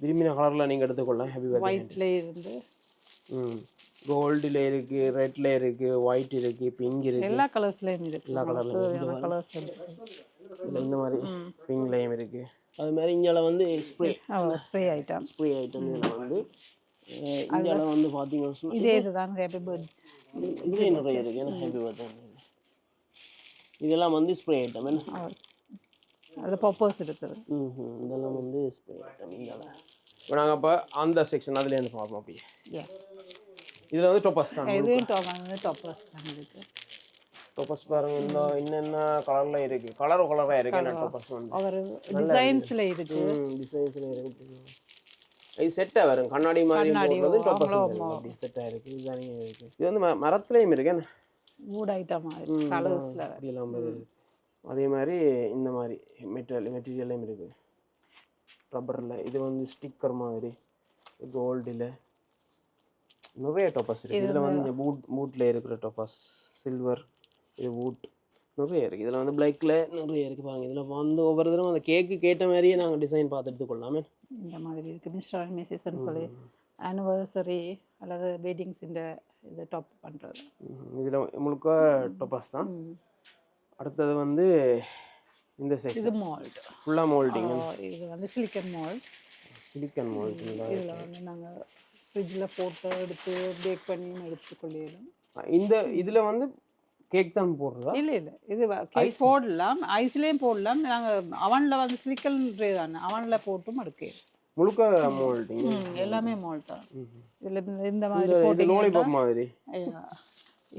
B: விரும்பின கலரில் நீங்கள் எடுத்துக்கொள்ளலாம். ஹேப்பி பர்த்டே ஒயிட்ல இருந்து கோல்டில் இருக்குது, ரெட்டில் இருக்குது, ஒயிட் இருக்குது, பிங்க் இருக்குது. எல்லா கலர்ஸ்லேயும் இருக்குது. எல்லா கலர்லையும் கலர்ஸ் இல்லை இந்த மாதிரி பிங்க்லேயும் இருக்குது. அது மாதிரி இங்கே வந்து ஸ்ப்ரே ஐட்டம் இதில் வந்து இந்தியாவில் வந்து பார்த்தீங்கன்னா இதே இதுதான் ஹேப்பி பர்த்டே. இதே நிறைய இருக்குது. ஏன்னா ஹேப்பி பர்த்டே இதெல்லாம் வந்து ஸ்ப்ரே ஐட்டம். என்ன அது பர்பஸ் இருக்குது. இதெல்லாம் வந்து ஸ்ப்ரே ஐட்டம். இந்தியாவில் இப்போ நாங்கள் இப்போ அந்த செக்ஷன் அதுலேருந்து பார்ப்போம். அப்படியே இதில் வந்து டொப்பஸ் தான். இதுவும் டொப்பஸ் தான் இருக்குது. டொப்பஸ் பாருங்க. இந்த என்னென்ன கலரில் இருக்குது. கலராக இருக்குது. என்ன டொப்பஸ் வந்து ஒரு டிசைன்ஸில் இருக்குது. டிசைன்ஸில் இருக்குது. இது செட்டாக வரும். கண்ணாடி மாதிரி போடுறது டொப்பஸ் அப்படி செட்டாக இருக்குது. இதுதான் இருக்குது. இது வந்து மரத்துலேயும் இருக்கு. என்ன வுட் ஐட்டம் கலர்ஸில் அப்படியெல்லாம் இருக்குது. அதே மாதிரி இந்த மாதிரி மெட்டீரியல்லையும் இருக்குது. ரப்பரில் இது வந்து ஸ்டிக்கர் மாதிரி கோல்டில் நிறைய டொப்பஸ் இருக்குது. இதில் வந்து இந்த பூட்டில் இருக்கிற டொப்பஸ் சில்வர், இது வூட் நிறைய இருக்குது. இதில் வந்து பிளாக்ல நிறைய இருக்குது. பாருங்கள் இதில் வந்து ஒவ்வொரு தடவை அந்த கேக்கு கேட்ட மாதிரியே நாங்கள் டிசைன் பார்த்து எடுத்துக்கொள்ளாமே. இந்த மாதிரி இருக்குது. மிஸ்டர் அண்ட் மிஸ்ஸஸ்ன்னு சொல்லி ஆனிவர்சரி அல்லது வெட்டிங்ஸ் இந்த இது டாப் பண்ணுறது. இதில் முழுக்க டொப்பஸ் தான். அடுத்தது வந்து இந்த செக்ஷன் இது மோல்ட் ஃபுல்லாக மோல்டிங். இது வந்து சிலிக்கன் மோல்ட். இதில் வந்து நாங்கள் ஃப்ரிட்ஜில் போட்டு எடுத்து பேக் பண்ணி எடுத்துக்கொள்ளலாம். இந்த இதில் வந்து கேக் தான் போடுறதா? இல்லை இது கேக் போடலாம், ஐஸ்லேயும் போடலாம். நாங்கள் அவனில் வந்து சிலிக்கன் ட்ரே தானே, அவனில் போட்டும் எடுக்க முழுக்க மோல்டிங். எல்லாமே மோல்ட் தான். இதில் இந்த மாதிரி போட்டிங் மாதிரி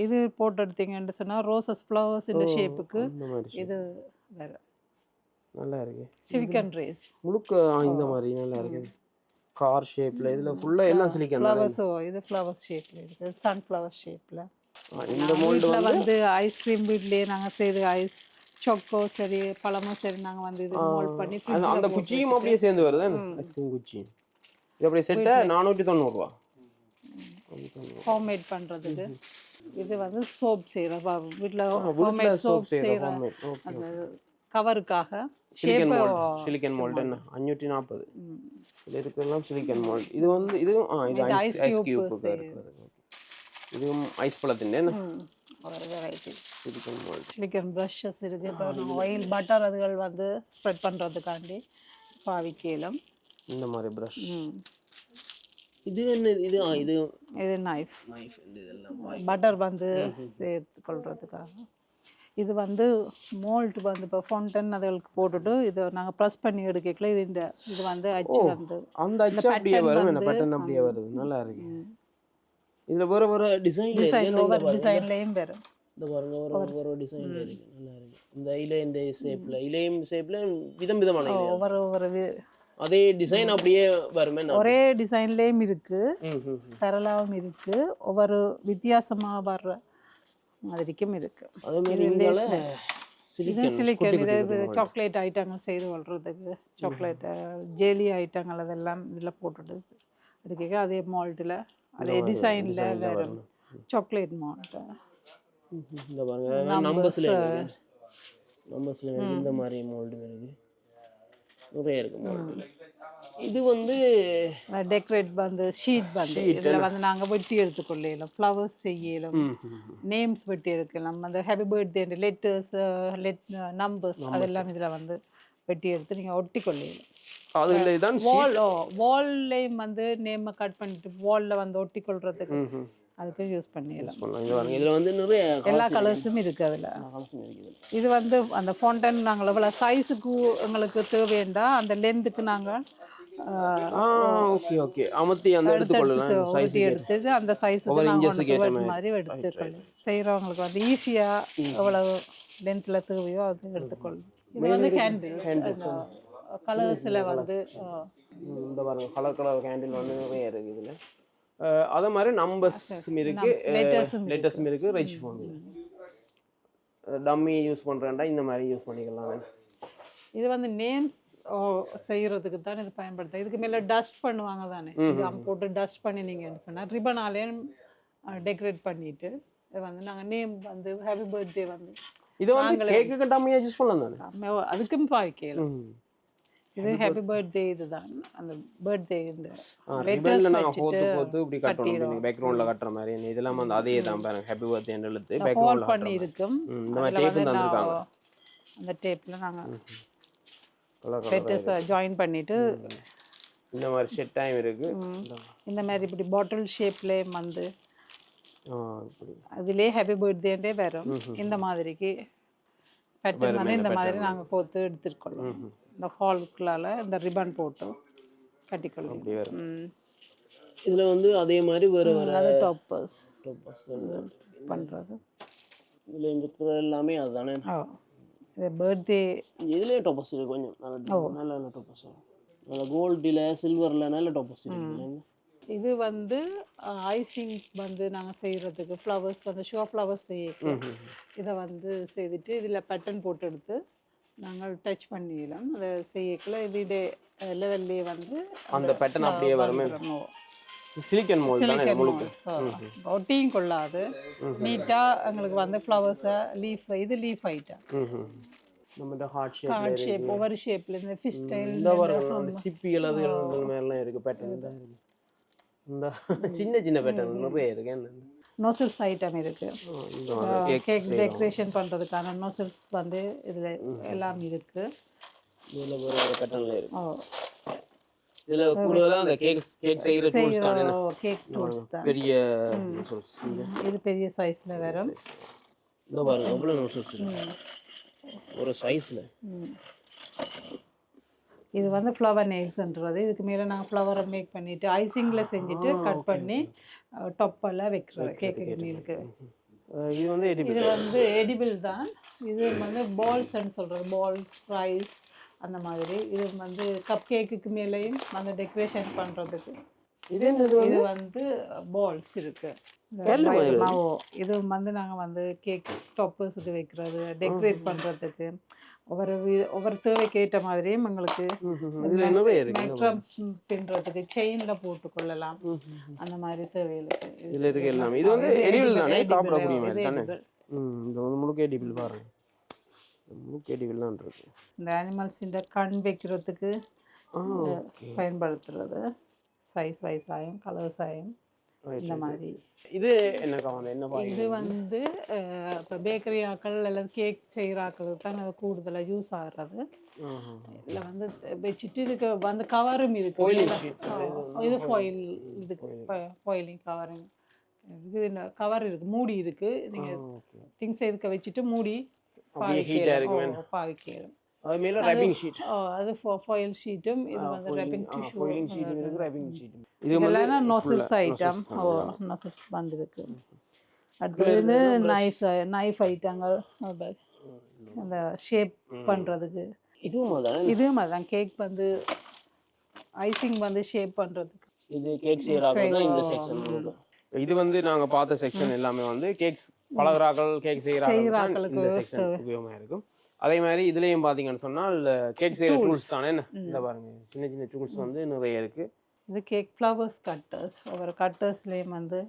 B: இது போட்டு எடுத்தீங்கன்னு சொன்னால் ரோசஸ் ஃப்ளவர்ஸ் இந்த ஷேப்புக்கு இது வேறு.
A: நல்லா இருக்கு.
B: சிலிக்கன் ரேஸ்
A: முழுக்க இந்த மாதிரி நல்லா இருக்கு. கார் ஷேப்ல இதுல ஃபுல்லா எல்லாம் சிலிக்கன் தான்.
B: ஃப்ளவர்ஸோ இது ஃப்ளவர் ஷேப்ல இருக்கு, சன்ஃப்ளவர் ஷேப்ல.
A: இந்த மோல்டு
B: வந்து ஐஸ்கிரீம் வீட்லயே நாங்க செய்து ஐஸ் சொக்கோ சரி பழமும் சரி நாங்க வந்து இது மோல்ட் பண்ணி
A: அந்த குச்சியும் அப்படியே சேர்ந்து வருது. ஐஸ்கிரீம் குச்சி இது அப்படியே செட்டா 490 ரூபா.
B: ஹோம்மேட் பண்றதுக்கு. இது வந்து சோப் செய்யற வீட்ல ஹோம்மேட் சோப் செய்யற அந்த கவருக்காக
A: சிலிக்கன் மோல்ட் என்ன 540. இது இருக்கிறதெல்லாம் சிலிக்கன் மோல்ட். இது வந்து இதுவும் இது ஐஸ் கியூப்க்கு இருக்குது. இதுவும் ஐஸ் பழத்தின் என்ன
B: ஒரு variety
A: silicon mould.
B: Silicon brushes இருக்கு. இப்போ ஆயில் பட்டர் அதுகள் வந்து ஸ்ப்ரெட் பண்றதுக்காண்டி பாவிக்கலாம்.
A: இந்த மாதிரி ப்ரஷ். இது என்ன இது
B: இது நைஃப்
A: இதெல்லாம்
B: பட்டர் வந்து சேர்த்து கொள்றதுக்காக. இது வந்து மோல்ட் வந்து இப்போ ஃபவுண்டன் அதுகளுக்கு போட்டுட்டு இதை நாங்கள் ப்ரெஸ் பண்ணி எடுக்கல. இது வந்து அச்சு வந்து
A: அந்த அச்சு அப்படியே வரும். என்ன பேட்டர்ன் அப்படியே வருது. நல்லா இருக்கு. இதுல வேற டிசைன்
B: ஒவ்வொரு டிசைன்லயும் வரும்.
A: இந்த பாருங்க ஒரு டிசைன்ல இருக்கு. நல்லா இருக்கு. இந்த இலைய ஷேப்ல விதமான
B: ஒவ்வொரு
A: அதே டிசைன் அப்படியே வருமே.
B: ஒரே டிசைன்லயும் இருக்கு, பரலாவும் இருக்கு, ஒவ்வொரு வித்தியாசமா வர்ற மாதிரிக்கும் இருக்கு.
A: அதே மாதிரி
B: சிலிக்கன் இது சாக்லேட் ஐட்டங்கள் செய்து கொள்றதுக்கு சாக்லேட் ஜெலி ஐட்டங்கள் அதெல்லாம் இதில் போட்டுட்டு எடுக்க அதே மால்ட்டில் அதே டிசைனில் வேறு சாக்லேட் மால்ட்.
A: இந்த பாருங்க நம்பர்ஸ்ல இந்த மாதிரி மால்ட் இருக்கு. நிறைய இருக்கு மால்ட். இது வந்து
B: டெக்கரேட் வந்து ஷீட் வந்து இதில் வந்து நாங்கள் வெட்டி எடுத்துக்கொள்ளலாம். ஃப்ளவர்ஸ் செய்யலாம், நேம்ஸ் வெட்டி எடுக்கலாம். அந்த ஹாப்பி பர்த்டே லெட்டர்ஸ் நம்பர்ஸ் அதெல்லாம் இதில் வந்து வெட்டி எடுத்து நீங்கள் ஒட்டி கொள்ளலாம். வால்லையும் வந்து நேமை கட் பண்ணிட்டு வாலில் வந்து ஒட்டி கொள்றதுக்கு அதுக்கு யூஸ் பண்ணிடலாம்.
A: இதில் வந்து நிறைய
B: எல்லா கலர்ஸும் இருக்குது அதில். இது வந்து அந்த ஃபவுண்டன் நாங்கள் எவ்வளோ சைஸுக்கு எங்களுக்கு தேவைண்டா அந்த லென்த்துக்கு நாங்கள்
A: ஓகே அமர்த்தி அந்த எடுத்துக்கொள்ளலாம். சைஸ்
B: எடுத்துட்டு அந்த சைஸுக்கு நாங்கள் மாதிரி எடுத்துக்கொள்ளலாம். செய்கிறவங்களுக்கு வந்து ஈஸியாக எவ்வளவு லென்த்தில் தேவையோ அது எடுத்துக்கொள்ளலாம். இது வந்து கேண்டில் கலர்ஸில் வந்து
A: இந்த பாருங்க கலர் கேண்டில் வந்து நிறைய இருக்குது இதில். அதே மாதிரி நம்பர்ஸும் இருக்கு, லெட்டர்ஸும் இருக்கு, ரிச் ஃபோன். டம்மி யூஸ் பண்ணுறேன்டா இந்த மாதிரி யூஸ் பண்ணிக்கலாம்.
B: இது வந்து நேம்ஸ் செய்யறதுக்கு தான் இது பயன்படுத்த. இதுக்கு மேலே டஸ்ட் பண்ணுவாங்க தானே, போட்டு டஸ்ட் பண்ணி நீங்கள் சொன்னால் ரிபனாலேயும் டெக்கரேட் பண்ணிட்டு இது வந்து நாங்கள் நேம் வந்து ஹாப்பி பர்த்டே வந்து
A: இது வந்து கேக்கு டம்மியாக யூஸ் பண்ணலாம் தானே,
B: அதுக்கும் பாவிக்கலாம். இது ஹாப்பி பர்த்டே இதுதான் அந்த பர்த்டே இந்த லெட்டர்ஸ்
A: போட்டு இப்படி கட்டணும் பேக்ரவுண்ட்ல கட்டற மாதிரி. இதெல்லாம் வந்து அதே தான் பாருங்க ஹாப்பி பர்த்டே ன்னு எழுத்து பேக்ரவுண்ட்ல
B: பண்ணி இருக்கும்.
A: இந்த மாதிரி டேப் தந்திருக்காங்க.
B: அந்த டேப்ல நாங்க லெட்டர்ஸ் ஜாயின் பண்ணிட்டு
A: இந்த மாதிரி செட் டைம் இருக்கு.
B: இந்த மாதிரி இப்படி பாட்டில் ஷேப்ல வந்து இப்படி அதிலே ஹாப்பி பர்த்டே ன்றே வரும். இந்த மாதிரிக்கு பேட்டர்ன் வந்து இந்த மாதிரி நாங்க கோத்து எடுத்துக்கொள்வோம். இந்த ஹால்குள்ளால இந்த ரிப்பன் போட்டு கட்டிக்கொள்ளும்.
A: அப்படி வரும். இதுல வந்து அதே மாதிரி வேற
B: அது டாப்பர்ஸ் பண்றது.
A: இதுல இருக்கிற எல்லாமே அதுதானே.
B: இது பர்த்டே
A: இதுலயே டாப்பர்ஸ் இருக்கு கொஞ்சம் நல்ல நல்ல டாப்பர்ஸ். நல்ல கோல்டில் சில்வரில் நல்ல டாப்பர்ஸ் இருக்கு.
B: இது வந்து ஐசிங் வந்து நாங்கள் செய்கிறதுக்கு ஃப்ளவர்ஸ் வந்து ஷோ ஃப்ளவர்ஸ் செய்ய இதை வந்து செய்துட்டு இதில் பேட்டர்ன் போட்டு எடுத்து நாங்கள் டச் பண்ணிடலாம். அதை செய்யக்கல இது லெவல்லே வந்து
A: அந்த பேட்டர்ன் அப்படியே வருமே. சிலிக்கன் மோல்ட் தானே முழுக்க
B: ஒட்டியும் கொள்ளாது. நீட்டாக எங்களுக்கு வந்து ஃப்ளவர்ஸை லீஃப் இது லீஃப் ஐட்டம்
A: நம்ம ஹார்ட்
B: ஷேப் ஒவ்வொரு ஷேப்ல இந்த ஃபிஷ் ஸ்டைல்
A: இந்த வர சிப்பிகள் அது மாதிரிலாம் இருக்கு. பேட்டர்ன் தான் இருக்கு. இந்த சின்ன சின்ன பேட்டர்ன் நிறைய இருக்கு.
B: நோசல்ஸ் ஐட்டம் இருக்கு. கேக் டெக்கரேஷன் பண்றதுக்கான நோசல்ஸ் வந்து இதுல எல்லாம் இருக்கு.
A: இதுல ஒரு பேட்டர்ன்ல இருக்கு. இதுல கூடவே அந்த கேக் செய்யற டூல்ஸ் தானே.
B: கேக் டூல்ஸ் தான்
A: பெரிய நோசல்ஸ்.
B: இது பெரிய சைஸ்ல வரும்.
A: இந்த பாருங்க அவ்வளவு நோசல்ஸ் ஒரு சைஸ்ல.
B: இது வந்து ஃப்ளவர் நேல்ஸ்ன்றது. இதுக்கு மேலே நாங்கள் ஃப்ளவரை மேக் பண்ணிவிட்டு ஐசிங்கில் செஞ்சுட்டு கட் பண்ணி டொப்பெல்லாம் வைக்கிறோம் கேக்கு மீலுக்கு.
A: இது வந்து
B: எடிபிள் தான். இது வந்து பால்ஸ்ன்னு சொல்கிறது. பால்ஸ் ஃப்ரைஸ் அந்த மாதிரி இது வந்து கப் கேக்குக்கு மேலேயும் அந்த டெக்கரேஷன் பண்ணுறதுக்கு
A: இது என்னது
B: இது வந்து பால்ஸ் இருக்கு
A: கல்லு மாதிரி
B: மாவோ இது வந்து நாங்கள் வந்து கேக் டாப்பர்ஸுக்கு வைக்கிறது டெக்கரேட் பண்ணுறதுக்கு ஒவ்வொரு தேவைக்கு ஏற்ற மாதிரியும் எங்களுக்கு
A: இதுல நிறைய இருக்கு
B: மேக்ரம் பின்னுறதுக்கு செயினில் போட்டுக்கொள்ளலாம் அந்த மாதிரி தேவைகளுக்கு
A: இதுல இருக்கு எல்லாமே இது வந்து எடிபிள் தானே சாப்பிடக்கூடிய மாதிரி தானே இது வந்து முழுக்க எடிபிள் பாருங்க முழுக்க எடிபிள் தான் இருக்கு
B: இந்த அனிமல்ஸ் இந்த கண் வைக்கிறதுக்கு பயன்படுத்துறது சைஸ் வைஸாயும் கலர்ஸ் ஆயும் இந்த மாதிரி
A: இது என்னக்கா வந்து என்ன
B: இது வந்து இப்போ பேக்கரி ஆக்கள் அல்லது கேக் செய்கிற ஆக்களுக்கு தான் அது கூடுதலாக யூஸ் ஆகிறது இதில் வந்து வச்சுட்டு இதுக்கு வந்து கவரும் இருக்கு இது ஃபாயில் இதுக்கு ஃபாயிலிங் கவரிங் இது கவர் இருக்கு மூடி இருக்கு நீங்கள் திங்ஸ் இதுக்கு வச்சுட்டு மூடி பாவிக்கலாம்
A: அது மேல ரேப்பிங் ஷீட்
B: அது ஃபாயில் ஷீட்டும் இது வந்து ரேப்பிங் டிஷ்யூ
A: ஃபாயிலிங் ஷீட் இருக்கு ரேப்பிங் ஷீட்
B: இது வந்து நோசல்ஸ் ஐட்டம் நோசல்ஸ் வந்திருக்கு அடுத்து இது நைஃப் ஐட்டங்கள் அந்த ஷேப் பண்ணுறதுக்கு இதுவும் அதான் கேக் வந்து ஐசிங் வந்து ஷேப் பண்ணுறதுக்கு
A: இது கேக் செய்யறாங்க இந்த செக்ஷன் இது வந்து நாங்க பார்த்த செக்ஷன் எல்லாமே வந்து கேக்ஸ் பலகராக்கள் கேக் செய்யறாங்க இந்த செக்ஷன் உபயோகமா இருக்கும் அதே மாதிரி இதுலயும் பாத்தீங்கன்னு சொன்னால் கேக் செய்யற டூல்ஸ் தானே இந்த பாருங்க சின்ன சின்ன டூல்ஸ் வந்து நிறைய இருக்கு
B: இது கேக் ஃப்ளவர்ஸ் கட்டர்ஸ் ஒவ்வொரு கட்டர்ஸ்லயும் வந்து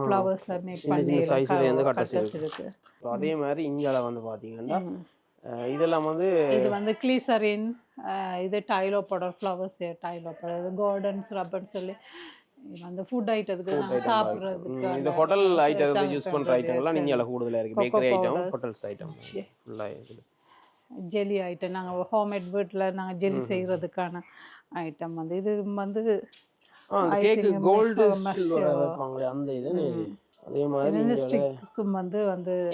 B: ஃப்ளவர்ஸ் மேக் பண்ணி
A: சைஸ்ல இருந்து கட்டர்ஸ் இருக்கு அதே மாதிரி இங்கால வந்து பாத்தீங்கன்னா இதெல்லாம் வந்து
B: இது வந்து கிளிசரின் இது டைலோ பவுடர் ஃப்ளவர்ஸ் டைலோ பவுடர் இது கார்டன்ஸ் ரப்பர்னு சொல்லி அந்த ஃபுட் ஐட்டத்துக்கு நாங்க சாப்பிடுறதுக்கு
A: இந்த ஹோட்டல் ஐட்டத்துக்கு யூஸ் பண்ற ஐட்டம்லாம் நீங்க கூடுதலா இருக்கு பேக்கரி ஐட்டம் ஹோட்டல்ஸ் ஐட்டம் ஃபுல்லா இருக்கு
B: ஜெல்லி ஐட்டம் நாங்கள் ஹோம்மேட் வீட்டில் நாங்கள் ஜெல்லி செய்கிறதுக்கான ஐட்டம் வந்து இது வந்து
A: கேக்கு கோல்டு சில்வர் வைப்பாங்களே அந்த இது அதே மாதிரி
B: இந்த ஸ்டிக்ஸும் வந்து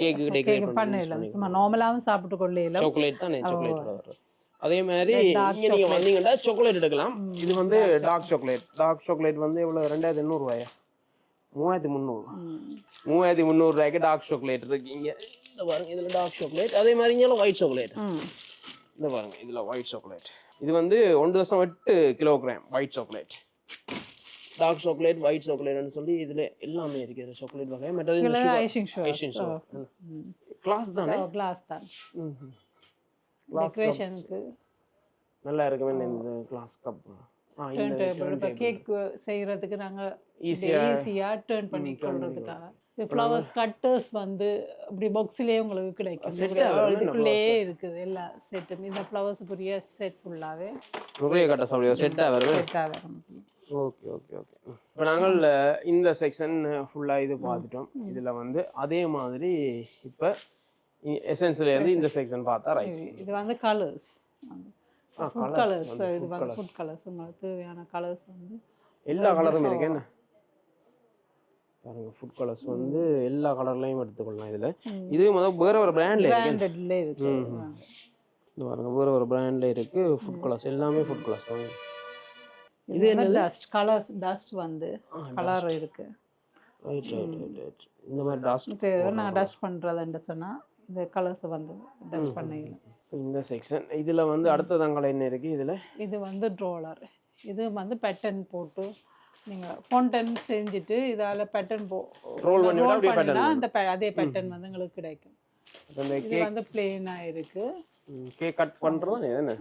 B: கேக் பண்ணல சும்மா நார்மலாகவும் சாப்பிட்டு கொள்ளையில
A: சாக்லேட் தானே சாக்லேட் வரும் அதே மாதிரி இங்கே நீங்கள் வந்தீங்கன்னா சாக்லேட் எடுக்கலாம் இது வந்து டார்க் சாக்லேட் வந்து எவ்வளோ 2800 ரூபாயா 3300 ரூபாய்க்கு டார்க் சாக்லேட் இருக்கு இங்கே இந்த பாருங்க இதில் டார்க் சாக்லேட் அதே மாதிரி இங்கே ஒயிட் சாக்லேட் இந்த பாருங்க இதில் ஒயிட் சாக்லேட் இது வந்து 1.8 kilogram white chocolate dark chocolate white சாக்லேட்னு சொல்லி இதில் எல்லாமே இருக்குது சாக்லேட் வகை மற்றது ஐசிங் ஷோ கிளாஸ் தானே
B: கிளாஸ் தான் டெக்கரேஷனுக்கு
A: நல்லா இருக்குமே இந்த கிளாஸ் கப்
B: டர்ன் டேபிள் இப்போ கேக் செய்யறதுக்கு நாங்கள் ஈஸியாக டர்ன் பண்ணி கொள்றதுக்காக ஃப்ளவர்ஸ் கட்டர்ஸ் வந்து இப்படி பாக்ஸ்லேயே உங்களுக்கு கிடைக்கும் இதுக்குள்ளேயே இருக்குது எல்லா செட்டும் இந்த ஃப்ளவர்ஸுக்குரிய செட் ஃபுல்லாகவே
A: நிறைய கட்டர்ஸ் அப்படியே செட்டாக வரும் ஓகே ஓகே ஓகே இப்போ நாங்கள் இந்த செக்ஷன் ஃபுல்லாக இது பார்த்துட்டோம் இதில் வந்து அதே மாதிரி இப்போ எசென்ஸ்ல இருந்து இந்த செக்ஷன் பார்த்தா ரைட்
B: இது வந்து கலர்ஸ் ஃபுட் கலர்ஸ் இது வந்து ஃபுட் கலர்ஸ் உங்களுக்கு தேவையான கலர்ஸ் வந்து
A: எல்லா கலரும் இருக்கு என்ன பாருங்க ஃபுட் கலர்ஸ் வந்து எல்லா கலர்லயும் எடுத்துக்கலாம் இதுல இது வேற ஒரு பிராண்ட்ல
B: இருக்கு
A: இது பாருங்க வேற ஒரு பிராண்ட்ல இருக்கு ஃபுட் கலர்ஸ் எல்லாமே ஃபுட் கலர்ஸ் தான்
B: இது என்ன டஸ்ட் கலர்ஸ் டஸ்ட் வந்து கலர் இருக்கு
A: ரைட் இந்த மாதிரி டஸ்ட்
B: நான் டஸ்ட் பண்றதுன்னு சொன்னா இந்த கலர்ஸ் வந்து டஸ்ட் பண்ணிடலாம்
A: இந்த செக்ஷன் இதுல வந்து அடுத்ததங்கள் என்ன இருக்கு இதுல
B: இது வந்து ரோலர் இது வந்து பேட்டர்ன் போட்டு நீங்க ஃபவுண்டன் செஞ்சுட்டு இதால பேட்டர்ன்
A: ரோல் பண்ணி விட்டா அப்படியே பேட்டர்ன்
B: அந்த அதே பேட்டர்ன் வந்து உங்களுக்கு கிடைக்கும் இது வந்து பிளேனா இருக்கு
A: கேக் கட் பண்றது என்ன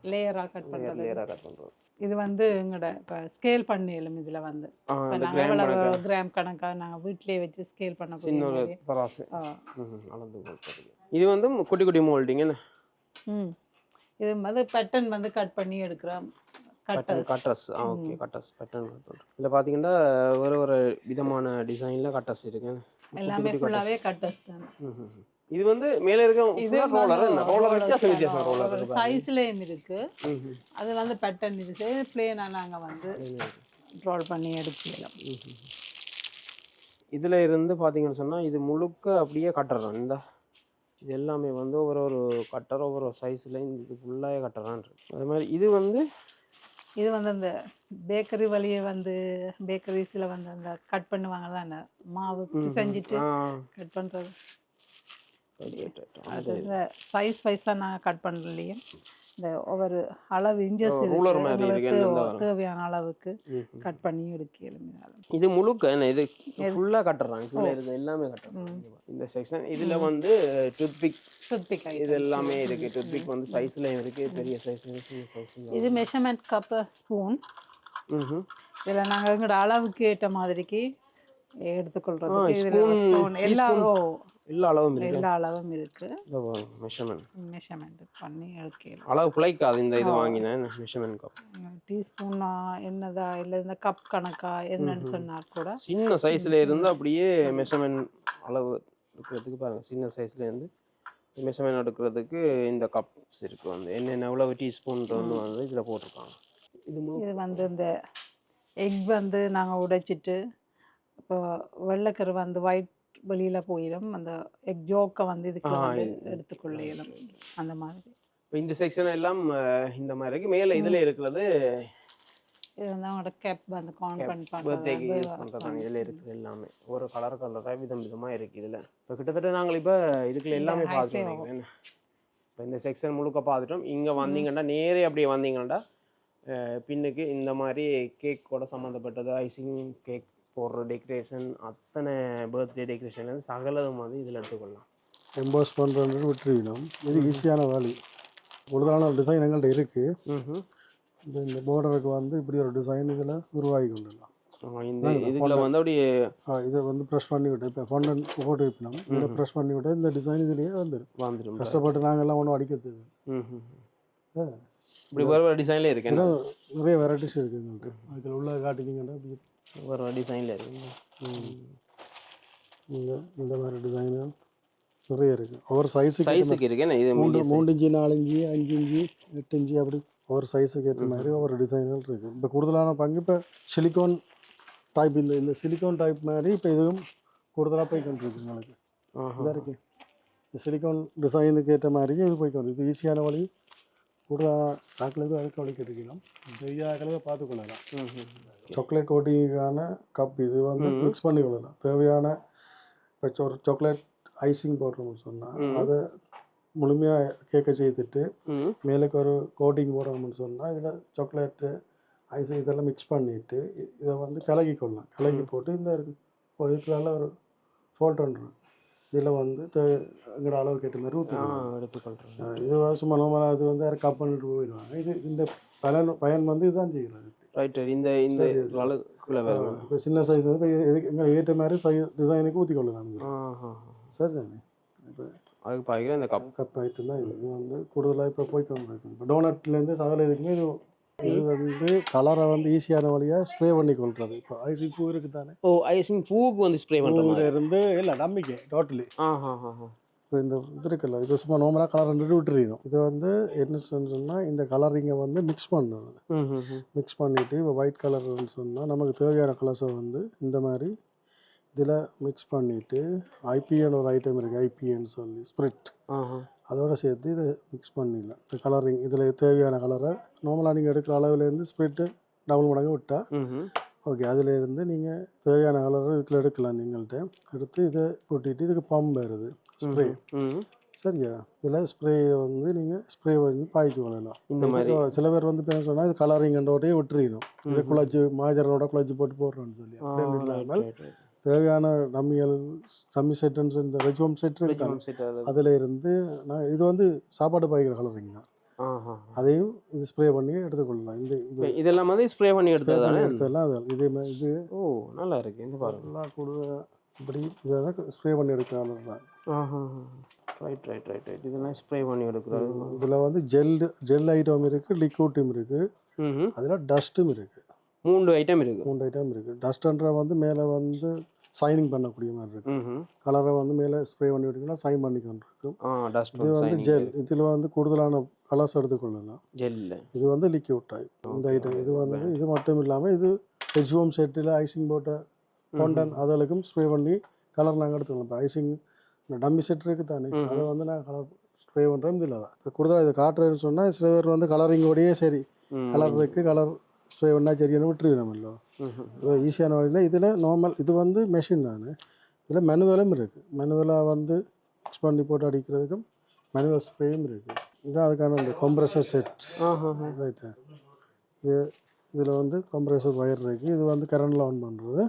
B: லேயரா கட் பண்றது இது வந்து எங்கட இப்போ ஸ்கேல் பண்ணிடலாம் இதில் வந்து இப்போ நாங்கள் எவ்வளோ கிராம் கணக்காக நாங்கள் வீட்டிலேயே வச்சு ஸ்கேல் பண்ண
A: சின்ன தராசு அளந்து கொடுத்துருக்கு இது வந்து குட்டி குட்டி மோல்டிங் என்ன
B: இது வந்து பேட்டர்ன் வந்து கட் பண்ணி எடுக்கிறோம்
A: கட்டர்ஸ் ஓகே கட்டர்ஸ் பேட்டர்ன் இதில் பார்த்தீங்கன்னா ஒரு விதமான டிசைனில் கட்டர்ஸ் இருக்கு
B: எல்லாமே ஃபுல்லாகவே கட்டர்ஸ் தான்
A: இது வந்து மேலே இருக்க ரோலர் வித்தியாசம் ரோலர்
B: சைஸ்லேயும் இருக்கு அது வந்து பேட்டர்ன் இருக்கு பிளேனாக நாங்கள் வந்து ரோல் பண்ணி எடுக்கலாம்
A: இதில் இருந்து பார்த்தீங்கன்னு சொன்னால் இது முழுக்க அப்படியே கட்டுறோம் இந்த இது எல்லாமே வந்து ஒரு கட்டர் ஒவ்வொரு சைஸில் இது ஃபுல்லாகவே கட்டுறான் அது மாதிரி இது வந்து
B: அந்த பேக்கரி வழியை வந்து பேக்கரிஸில் வந்து அந்த கட் பண்ணுவாங்க தான் மாவு செஞ்சுட்டு கட் பண்ணுறது அது சைஸ் வைஸாக நான் கட் பண்ணலையே இந்த ஒவ்வொரு அளவு இன்ச்சஸ்
A: ruler மாதிரி இருக்கு, எந்தெந்த
B: தேவையான அளவுக்கு கட் பண்ணி எடுக்கலாம்.
A: இது முழுக்க என்ன இது ஃபுல்லா கட்டுறாங்க, கீழே இருந்து எல்லாமே கட்டுறாங்க. இந்த செக்ஷன் இதுல வந்து டூத்பிக் இது எல்லாமே இருக்கு. டூத்பிக் வந்து சைஸ்லயும் இருக்கு, பெரிய சைஸ்ல சின்ன சைஸ்ல.
B: இது மெஷர்மெண்ட் கப் ஸ்பூன். இதுல நாங்க எங்களோட அளவுக்கு ஏற்ற மாதிரிக்கு எடுத்துக்கொள்றது. ஸ்பூன்
A: எல்லா அளவும் இருக்கு,
B: எல்லா அளவும் இருக்கு.
A: இந்த மெஷர்மெண்ட்
B: பண்ணி எடுக்கலாம்.
A: அளவு குலைக்காது இந்த இது வாங்கினேன் மெஷர்மெண்ட் கப்.
B: டீஸ்பூனா என்னதா இல்லை இந்த கப் கணக்கா என்னன்னு சொன்னா கூட
A: சின்ன சைஸ்ல இருந்து அப்படியே மெஷர்மெண்ட் அளவு எடுக்கிறதுக்கு பாருங்க, சின்ன சைஸ்ல இருந்து மெஷர்மெண்ட் எடுக்கிறதுக்கு இந்த கப்ஸ் இருக்கு. வந்து என்னென்ன எவ்வளவு டீஸ்பூன் வந்து இதில் போட்டிருக்காங்க.
B: இது வந்து இந்த எக் வந்து நாங்கள் உடைச்சிட்டு இப்போ வெள்ளைக்கரு வந்து ஒயிட் வெளியில் போயிடும், அந்த எக் ஜோக்கை வந்து இதுக்கு வந்து எடுத்துக்கொள்ளையிடும் அந்த மாதிரி.
A: இந்த செக்ஷன் எல்லாம் இந்த மாதிரி இருக்கு. மேலே இதில் இருக்கிறது
B: இது வந்து அவங்களோட கேப் வந்து
A: பர்த்டேக்கு யூஸ் பண்ணுறதாங்க. இதில் இருக்குது எல்லாமே ஒரு கலராக விதம் விதமாக இருக்குது. இதில் இப்போ கிட்டத்தட்ட நாங்கள் இப்போ இதுக்குள்ள எல்லாமே பார்த்துருக்கோம். இப்போ இந்த செக்ஷன் முழுக்க பார்த்துட்டோம். இங்கே வந்தீங்கன்னா நேரே அப்படியே வந்தீங்கன்னா பின்னுக்கு இந்த மாதிரி கேக்கோட சம்மந்தப்பட்டது, ஐசிங் கேக் போடுற டெக்கரேஷன், அத்தனை பர்த்டே டெக்கரேஷன் சகலதும் வந்து இதில் எடுத்துக்கொள்ளலாம்.
C: எம்போஸ் பண்ணுறது விட்டுருவினோம். இது ஈஸியான வேலை. கூடுதலான டிசைன் எங்கள்கிட்ட இருக்குது. இந்த பார்டருக்கு வந்து இப்படி ஒரு டிசைன் இதில் உருவாகி கொண்டுடலாம்.
A: இந்த இதில் வந்து அப்படியே
C: இதை வந்து ப்ரெஷ் பண்ணி விட்டு இப்போ ஃபண்டன் போட்டு வைப்பினோம். இதில் ப்ரெஷ் பண்ணி விட்டு இந்த டிசைன் இதுலேயே வந்துடும். கஷ்டப்பட்டு நாங்கள்லாம் ஒன்றும் அடிக்கிறது.
A: இப்படி ஒரு டிசைன்லேயே இருக்கு,
C: நிறைய வெரைட்டிஸ் இருக்குது எங்கள்கிட்ட. அதில் உள்ள காட்டிக்கிங்கன்னா அப்படி
A: ஒரு டிசைனில் இருக்குது.
C: இந்த மாதிரி டிசைனு நிறைய இருக்குது. ஒவ்வொரு
A: சைஸுக்கு இருக்கு. இது
C: 3 இன்ச்சு 4 இன்ச்சு 5 இன்ச்சு 8 இன்ச்சு அப்படி ஒவ்வொரு சைஸுக்கு ஏற்ற மாதிரி ஒவ்வொரு டிசைன்கள் இருக்குது. இப்போ கூடுதலான பங்கு இப்போ சிலிக்கான் டைப், இந்த சிலிக்கான் டைப் மாதிரி இப்போ இதுவும் கூடுதலாக போய்க்கொண்டிருக்கு எங்களுக்கு. இதாக இருக்குது இந்த சிலிக்கான் டிசைனுக்கு ஏற்ற மாதிரியே இது போய்க்கொண்டு. இது ஈஸியான வழி. கூடுதலான ஆக்களுக்கு அதுக்கு வழி கேட்டுக்கலாம். பெரிய ஆக்களுக்கு பார்த்துக்கொள்ளலாம். சாக்லேட் கோட்டிங்கான கப் இது வந்து மிக்ஸ் பண்ணி கொள்ளலாம். தேவையான இப்போ ஒரு சாக்லேட் ஐசிங் போடுறோம்னு சொன்னால் அதை முழுமையாக கேக்கை சேர்த்துட்டு மேலுக்கு ஒரு கோட்டிங் போடணும்னு சொன்னால் இதில் சாக்லேட்டு ஐசிங் இதெல்லாம் மிக்ஸ் பண்ணிவிட்டு இதை வந்து கலக்கி கொள்ளலாம். கலக்கி போட்டு இந்த இதுக்குள்ள ஒரு ஃபோல்டர்ன்றோம். இதில் வந்து எங்களோட அளவு கேட்ட மாதிரி
A: எடுத்துக்கொள்கிறோம்.
C: இது வந்து சும்மா நார்மலாக அது வந்து யாரும் கப் பண்ணிட்டு போயிடுவாங்க. இது இந்த பயன் வந்து இதுதான் செய்கிறாரு.
A: ரைட். இந்த இந்த
C: இப்போ சின்ன சைஸ் வந்து எங்களுக்கு ஏற்ற மாதிரி டிசைனுக்கு ஊற்றி கொள்ளலாம். சரி தானே. இப்போ
A: அதுக்கு பார்க்குறேன் இந்த
C: கப் ஐட்டம் தான். இது வந்து கூடுதலாக இப்போ போய்க்கொண்டு இருக்குது. இப்போ டோனட்லேருந்து சகல இதுக்குமே இது வந்து கலரை வந்து ஈஸியான வழியாக ஸ்ப்ரே பண்ணி கொள்வது. இப்போ ஐசிங் பூ இருக்குது தானே.
A: ஐசிங் பூவுக்கு வந்து ஸ்ப்ரே பண்ணுறது
C: இருந்து இல்லை நம்பிக்கை டோட்டலி. இப்போ இந்த இது இருக்குல்ல, இப்போ சும்மா நார்மலாக கலர் விட்டுருக்கணும். இது வந்து என்ன சொன்னால் இந்த கலரிங்கை வந்து மிக்ஸ் பண்ணணும். மிக்ஸ் பண்ணிவிட்டு இப்போ ஒயிட் கலர்னு சொன்னால் நமக்கு தேவையான கலர்ஸை வந்து இந்த மாதிரி இதில் மிக்ஸ் பண்ணிவிட்டு ஐபிஎன்னு ஒரு ஐட்டம் இருக்குது, ஐபிஎன்னு சொல்லி ஸ்ப்ரிட், அதோடு சேர்த்து இதை மிக்ஸ் பண்ணிடலாம். இந்த கலரிங் இதில் தேவையான கலரை நார்மலாக நீங்கள் எடுக்கிற அளவுலேருந்து ஸ்ப்ரிட்டு டபுள் மடங்கு விட்டால் ஓகே. அதிலேருந்து நீங்கள் தேவையான கலரை இதில் எடுக்கலாம். நீங்கள்கிட்ட எடுத்து இதை கூட்டிகிட்டு இதுக்கு பம்ப் வருது ஸ்ப்ரே. சரியா. இதில் ஸ்ப்ரே வந்து நீங்கள் ஸ்ப்ரே பண்ணி பாய்ச்சி கொள்ளலாம். இந்த மாதிரி சில பேர் வந்து பேர் சொன்னால் இது கலரிங்கண்டோடையே விட்டுறிக்கணும். இதை குழச்சி மாஜரனோட குழச்சி போட்டு போடுறோன்னு சொல்லி அப்படின்னு இல்லாமல் தேவையான டம்மி செட்டுன்னு இந்த ரெஜ்வம் செட் இருக்காங்க. அதில் இருந்து நான் இது வந்து சாப்பாடு பாய்க்கிற கலரிங் தான். அதையும் இது ஸ்ப்ரே பண்ணி எடுத்துக்கொள்ளலாம். இந்த
A: இதெல்லாம் வந்து ஸ்ப்ரே பண்ணி எடுத்ததெல்லாம்
C: இதே மாதிரி இது
A: நல்லா இருக்குது. இந்த
C: பாருலாம் கூட இப்படி இதை ஸ்ப்ரே பண்ணி எடுக்கிற கலர் தான்.
A: Right right right right. இதெல்லாம் ஸ்ப்ரே பண்ணி எடுக்கிறது.
C: இதில் வந்து ஜெல் ஐட்டம் இருக்குது, லிக்விட்டும் இருக்குது, அதில் டஸ்ட்டும் இருக்குது.
A: 3 ஐட்டம் இருக்குது.
C: 3 ஐட்டம் இருக்குது. டஸ்ட்ன்ற வந்து மேலே வந்து சைனிங் பண்ணக்கூடிய மாதிரி இருக்கும். கலரை வந்து மேலே ஸ்ப்ரே பண்ணி விட்டிங்கன்னா சைன் பண்ணிக்கொண்டு இருக்கும். இது வந்து ஜெல். இதில் வந்து கூடுதலான கலர்ஸ் எடுத்துக்கொள்ளலாம்.
A: ஜெல் இது
C: வந்து லிக்விட் டைப் இந்த ஐட்டம். இது வந்து இது மட்டும் இல்லாமல் இது ஹெச்ஓம் செட்டில் ஐசிங் போட்ட ஃபவுண்டன் அதற்கும் ஸ்ப்ரே பண்ணி கலர் நாங்கள் எடுத்துக்கலாம். இப்போ ஐசிங் டம்மி செட் இருக்குது தானே, அதை வந்து நான் கலர் ஸ்ப்ரே பண்ணுறேன். இதில் தான் இப்போ கூடுதலாக இதை காட்டுறேன்னு சொன்னால் சில பேர் வந்து கலரிங்கோடையே சரி கலர் இருக்குது கலர் ஸ்ப்ரே பண்ணால் சரியான விட்டுருவினோம்ல. ஈஸியான வழியில் இதில் நார்மல் இது வந்து மெஷின் தான். இதில் மேனுவலும் இருக்குது. மேனுவலாக வந்து மிக்ஸ் பண்ணி போட்டு அடிக்கிறதுக்கும் மேனுவல் ஸ்ப்ரேயும் இருக்குது. இதுதான் அதுக்கான இந்த கம்ப்ரஸர் செட். ரைட்டு. இதில் வந்து கம்ப்ரஸர் ஒயர் இருக்குது. இது வந்து கரண்டில் ஆன் பண்ணுறது.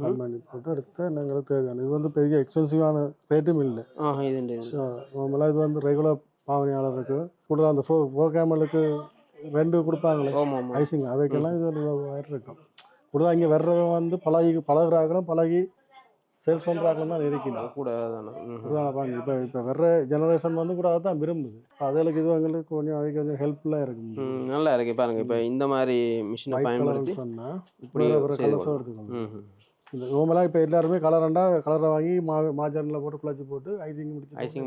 C: ஆன் பண்ணி போட்டு எடுத்து நாங்கள் தேவையான இது வந்து பெரிய எக்ஸ்பென்சிவான ரேட்டும் இல்லை. ஸோ நார்மலாக இது வந்து ரெகுலர் பாவனையாளருக்கு கூட அந்த ப்ரோக்ராமர்களுக்கு 2 கொடுப்பாங்களே ஐசிங் அவைக்கெல்லாம் இது ஒயர் இருக்கும். கூட இங்கே வர்றவங்க வந்து பழகுறாங்களும் பழகி சேல்ஸ் பண்ணுறாங்களும் தான் இருக்கணும்
A: கூட தானே.
C: பாங்க. இப்போ வர்ற ஜெனரேஷன் வந்து கூட அதான் விரும்புது. அதுகளுக்கு இது எங்களுக்கு கொஞ்சம் ஹெல்ப்ஃபுல்லாக இருக்கும்.
A: நல்லா இருக்கு பாருங்க. இப்போ இந்த மாதிரி மிஷினை பயன்படுத்தி
C: சொன்னால்
A: இப்படி
C: கலர்ஸாக எடுத்துக்கணும். இந்த ரோமெல்லாம் இப்போ எல்லாருமே கலரை வாங்கி மாஜனில் போட்டு குழச்சி போட்டு ஐசிங்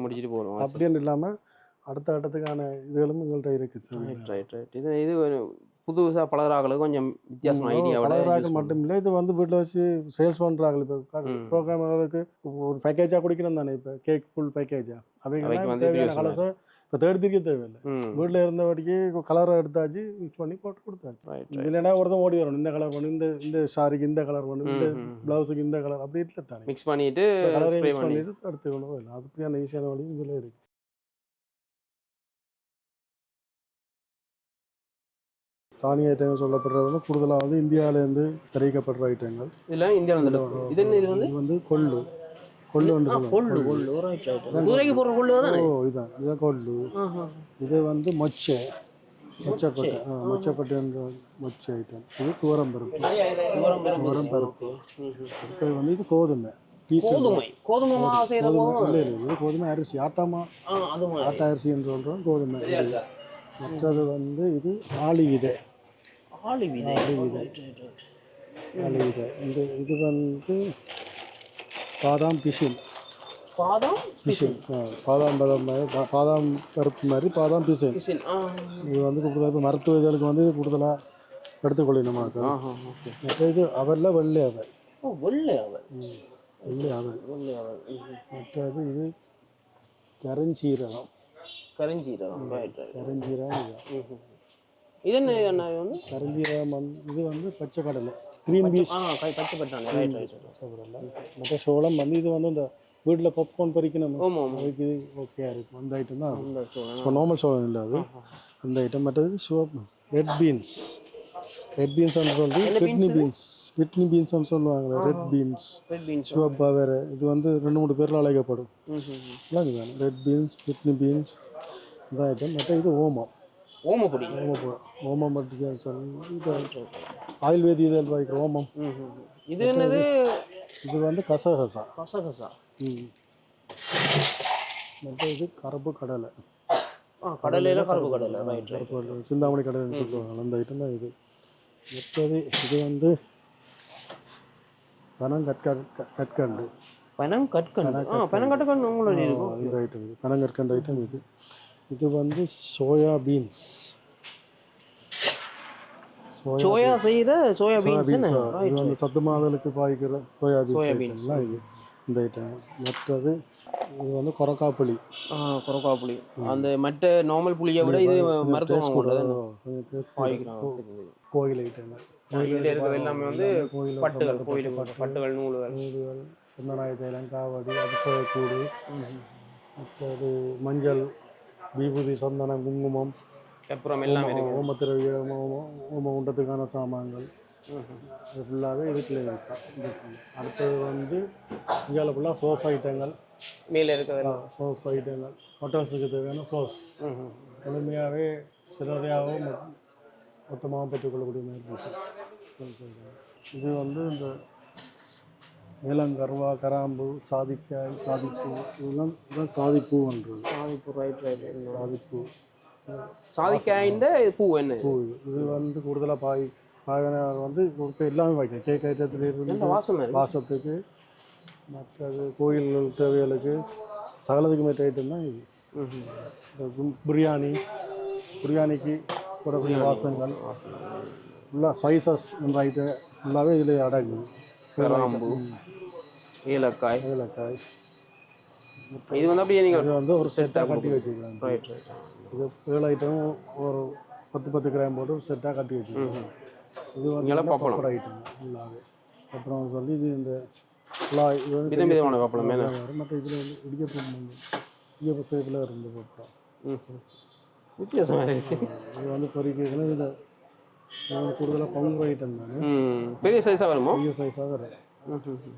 C: முடிச்சுட்டு
A: போடுவோம்.
C: அப்படின்னு இல்லாமல் அடுத்த கட்டத்துக்கான இதுகளும் எங்கள்கிட்ட இருக்குது.
A: ரைட். இது ஒரு புதுசாக பழகிறாங்களுக்கு கொஞ்சம் வித்தியாசம் ஐடியா.
C: பழகிறாங்க மட்டும் இல்லை, இது வந்து வீட்டில் வச்சு சேல்ஸ் பண்ணுறாங்க. இப்போ ப்ரோக்ராமர்களுக்கு ஒரு பேக்கேஜாக குடிக்கணும் தானே. இப்போ கேக் ஃபுல் பேக்கேஜாக அவைக்கு தேவையான கலர்ஸை இப்போ தேடிக்க தேவையில்லை. வீட்டில் இருந்தபடிக்கு கலரை எடுத்தாச்சு, மிக்ஸ் பண்ணி போட்டு கொடுத்தாச்சு. இல்லைன்னா ஒருத்தன் ஓடி வரணும், இந்த கலர் பண்ணு, இந்த ஷாரிக்கு இந்த கலர் பண்ணு, இந்த ப்ளவுஸுக்கு இந்த கலர் அப்படி இல்லை தானே.
A: மிக்ஸ் பண்ணிட்டு
C: கலரை மிக்ஸ் பண்ணிட்டு எடுத்துக்கணும். இல்லை அதுக்கான ஈஸியான வழி இதில் இருக்குது. தானிய ஐட்டங்கள் சொல்லப்படுறது வந்து கூடுதலாக வந்து இந்தியாவிலேருந்து தயாரிக்கப்படுற ஐட்டங்கள்.
A: இதெல்லாம் இந்தியாவில் இது வந்து கொள்ளு ஒன்று சொல்லுவாங்க. இதுதான் கொள்ளு. இது வந்து மொச்சப்பட்டு என்ற மொச்சை ஐட்டம். இது துவரம் பருப்பு. அடுத்தது வந்து இது கோதுமை. இல்லை இது கோதுமை அரிசி, ஆட்டா அரிசி என்று சொல்கிறோம். கோதுமை. மற்றது வந்து இது ஆளி விதை. இது வந்து பாதாம் பிசின். பாதாம் பருப்பு மாதிரி பாதாம் பிசின். இது வந்து கூடுதலாக மருத்துவ இதழுக்கு வந்து இது கூடுதலாக எடுத்துக்கொள்ளணுமாக்க. இது அவரில் வெள்ளை அவல். மற்றது இது கருஞ்சீரகம். இது என்ன
C: கருஞ்சீரகம். இது வந்து பச்சை கடலை, கிரீன் பீன்ஸ். மற்ற சோளம் வந்து இது வந்து இந்த வீட்டில் பாப்கார்ன் பறிக்கணும், அதுக்கு இது ஓகேயா இருக்கும். அந்த ஐட்டம் தான் நார்மல் சோளம் இல்லை அது, அந்த ஐட்டம். மற்றது சிவப்பு ரெட் பீன்ஸ் சொல்லி கிட்னி பீன்ஸ்னு சொல்லுவாங்களே. ரெட் பீன்ஸ் சிவப்பா வேறு. இது வந்து 2-3 பேரில் அழைக்கப்படும். ரெட் பீன்ஸ், கிட்னி பீன்ஸ் இந்த ஐட்டம். மற்ற இது ஓமம் மட்டும் சொல்லி ஆயுர்வேதி இதில் வைக்கிற ஓமம்.
A: இது என்னது?
C: இது வந்து கசகசா. மற்ற இது கருப்பு கடலை. சிந்தாமணி கடலைன்னு சொல்லுவாங்க, அந்த ஐட்டம் தான் இது. மற்றது இது வந்து பனங்கற்கண்டு. இந்த ஐட்டம் இது பனங்கற்கண்டு ஐட்டம். இது வந்து சோயா பீன்ஸ். இது வந்து சத்து மாதலுக்கு பாய்க்கிற சோயா பீன்ஸ்லாம் இது இந்த ஐட்டம். மற்றது இது வந்து கொரக்காப்புளி.
A: அந்த மற்ற நார்மல் புளியை விட இது மருத்துவம்
C: கோயில் ஐட்டங்கள்.
A: எல்லாமே வந்து பட்டுகள், நூல்கள்,
C: சுண்ணனாய தைலம், காவடி, அபிஷேகக்கூடு, மற்றது மஞ்சள், விபூதி, சந்தனம், குங்குமம்,
A: அப்புறம் எல்லாமே
C: ஓமத்திரவிய ஓமம் உண்டத்துக்கான சாமான்கள் அது ஃபுல்லாகவே இதுக்குள்ளே இருக்கும். அடுத்தது வந்து இந்தியாவில் ஃபுல்லாக சோஸ் ஐட்டங்கள்.
A: மேலே இருக்கிற
C: சோஸ் ஐட்டங்கள், ஹோட்டல்ஸுக்கு தேவையான சோஸ் முழுமையாகவே சிலரையாகவும் மொத்தமாக பெற்றுக்கொள்ளக்கூடிய மாதிரி இருக்கும். இது வந்து இந்த இளங்கருவா, கராம்பு, சாதிப்பூ இதெல்லாம் சாதிப்பூன்றது. சாதிப்பூ
A: சாதிக்காய்ன்ற பூ. என்ன பூ
C: இது வந்து கூடுதலாக பாகனார் வந்து இப்போ எல்லாமே வைக்கும். கேக் ஐட்டத்துலேருந்து வாசத்துக்கு, மற்றது கோயில்கள் தேவைகளுக்கு சகலத்துக்கு மேற்ற ஐட்டம் தான் இது. பிரியாணிக்கு போடக்கூடிய வாசங்கள் ஃபுல்லாக ஸ்பைசஸ் என்ற ஐட்டம் ஃபுல்லாகவே இதில் அடங்குது.
A: கிராம்பு, ஏலக்காய். இது வந்து அப்படியே நீங்கள்
C: இது வந்து ஒரு செட்டாக கட்டி வச்சுக்கலாம். இது 7 ஐட்டம் ஒரு 10 கிராம் போட்டு ஒரு செட்டாக கட்டி வச்சுக்கலாம். இது வந்து பப்பட ஐட்டம் ஃபுல்லாகவே. அப்புறம் சொல்லி இது இந்த இது வந்து மற்ற இதில் வந்து இடியப்பம் சேப்பில் இருந்து பப்படம்.
A: வித்தியாசமாக இருக்குது.
C: இது வந்து பொறிக்கிறதுல இதில் கூடுதலாக பங்கு ஐட்டம் தானே,
A: பெரிய சைஸாக வருமோ?
C: பெரிய சைஸாக வரும்.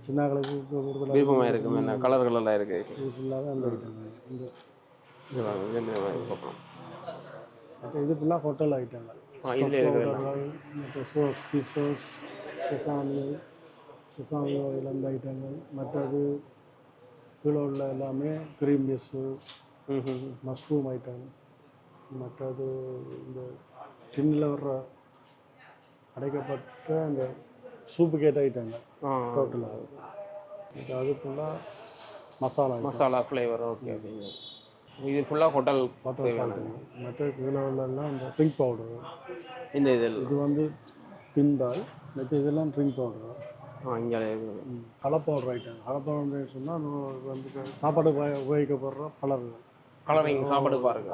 C: சின்ன அளவுக்கு கூடுதலாக
A: விருப்பமாக இருக்கும், என்ன கலர்களெல்லாம் இருக்குது.
C: இது ஃபுல்லாகவே அந்த ஐட்டம் தான். இந்த
A: இது பார்க்கலாம்.
C: மற்ற இது ஃபுல்லாக ஹோட்டல் ஐட்டங்கள்.
A: இதில் இருக்கிறது
C: மற்ற சோஸ், ஃபிஷ் சோஸ், செசாமி ஆயில் அந்த ஐட்டங்கள். மற்றது கீழே உள்ள எல்லாமே க்ரீம் பீஸு, மஷ்ரூம் ஐட்டம். மற்றது இந்த டின்னில் வர்ற அடைக்கப்பட்ட அந்த சூப்பு கேட்ட ஐட்டங்கள் டோட்டலாக. அது ஃபுல்லாக
A: மசாலா ஃப்ளேவர். Okay okay. இது ஃபுல்லாக ஹோட்டல்
C: ஐட்டங்கள். மற்ற இதில் உள்ளெல்லாம் இந்த ட்ரிங்க் பவுடரு.
A: இந்த இதில்
C: இது வந்து பின்பால். மற்ற இதெல்லாம் ட்ரிங்க் பவுடரு.
A: இங்கே
C: கலர் பவுடர் ஐட்டம். கலர் பவுடர்னு சொன்னால் வந்து சாப்பாடு உபயோகிக்கப்படுற கலர்கள்.
A: கலரிங் சாப்பாடு பாருங்க.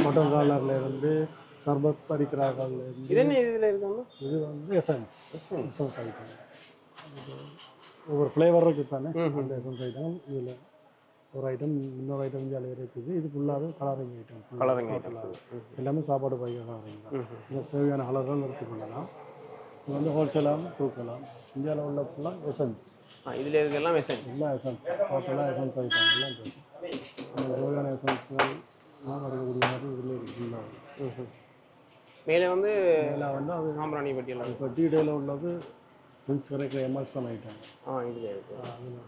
C: மட்டன் காலரில் இருந்து சர்பத் அடிக்கிறார்கள்.
A: இது என்ன இதில் இருக்காங்க?
C: இது வந்து எசன்ஸ் ஐட்டம். ஒவ்வொரு ஃப்ளேவர் இருக்குது தானே, அந்த எசன்ஸ் ஐட்டம். இதில் ஒரு ஐட்டம் இன்னொரு ஐட்டம் இங்கே இருக்குது. இது ஃபுல்லாகவே கலரிங் ஐட்டம்.
A: கலரிங் ஐட்டம்
C: எல்லாமே சாப்பாடு பாய்க்க கலரிங் தான். இதில் தேவையான கலர்கள் எடுத்துக்கொள்ளலாம். இது வந்து ஹோல்சேலாகவும் கொடுக்கலாம். இந்தியாவில் உள்ள ஃபுல்லாக எசன்ஸ்.
A: இதில் இருக்க எல்லாம் எசன்ஸ்.
C: எல்லாம் எசன்ஸ். டோட்டலாக எசன்ஸ் ஐட்டம் எல்லாம் இருக்குது. அந்த தேவையான எசன்ஸ்கள் வரக்கூடிய மாதிரி இதில் இருக்குது.
A: மேலே வந்து
C: அது
A: சாம்பிராணி பட்டியெல்லாம்.
C: இப்போ டீடைலில் உள்ளது மின்ஸ் கிடைக்கிற எமர்சன் ஐட்டம்.
A: இதில் இருக்குது.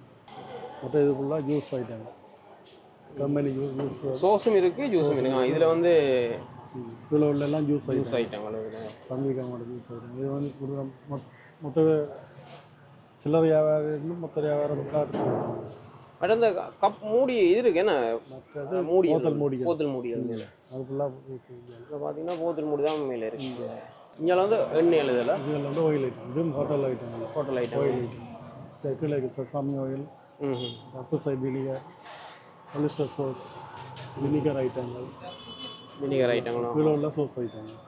C: மற்ற இது ஃபுல்லாக ஜூஸ் ஐட்டம். கம்பெனி ஜூஸ்
A: சோஸும் இருக்குது, ஜூஸும் இருக்குது. இதில் வந்து
C: கீழே உள்ளெல்லாம் ஜூஸ்
A: ஐட்டங்கள்.
C: சமீகமான ஜூஸ் ஐட்டம். இது வந்து மொத்த சில்லறை வியாபாரம் மொத்த வியாபாரம்
A: பட் அந்த கப் மூடி இது இருக்கு என்ன மூடி,
C: போத்தல் மூடி.
A: போத்தல் மூடி அது
C: ஃபுல்லாக
A: இப்போ பார்த்தீங்கன்னா போத்தல் மூடி தான் மேலே இருக்குது. இங்கே வந்து எண்ணெய் எழுதலை.
C: இதில் வந்து ஆயில் ஐட்டம். இதுவும் hotel item.
A: Hotel item.
C: Oil item. கீழே sesame oil, apple cider vinegar, அலிஸ்டர் சோஸ், வினிகர் ஐட்டங்கள்.
A: வினிகர் ஐட்டங்களும்
C: கீழே உள்ள சோஸ் ஐட்டங்கள்.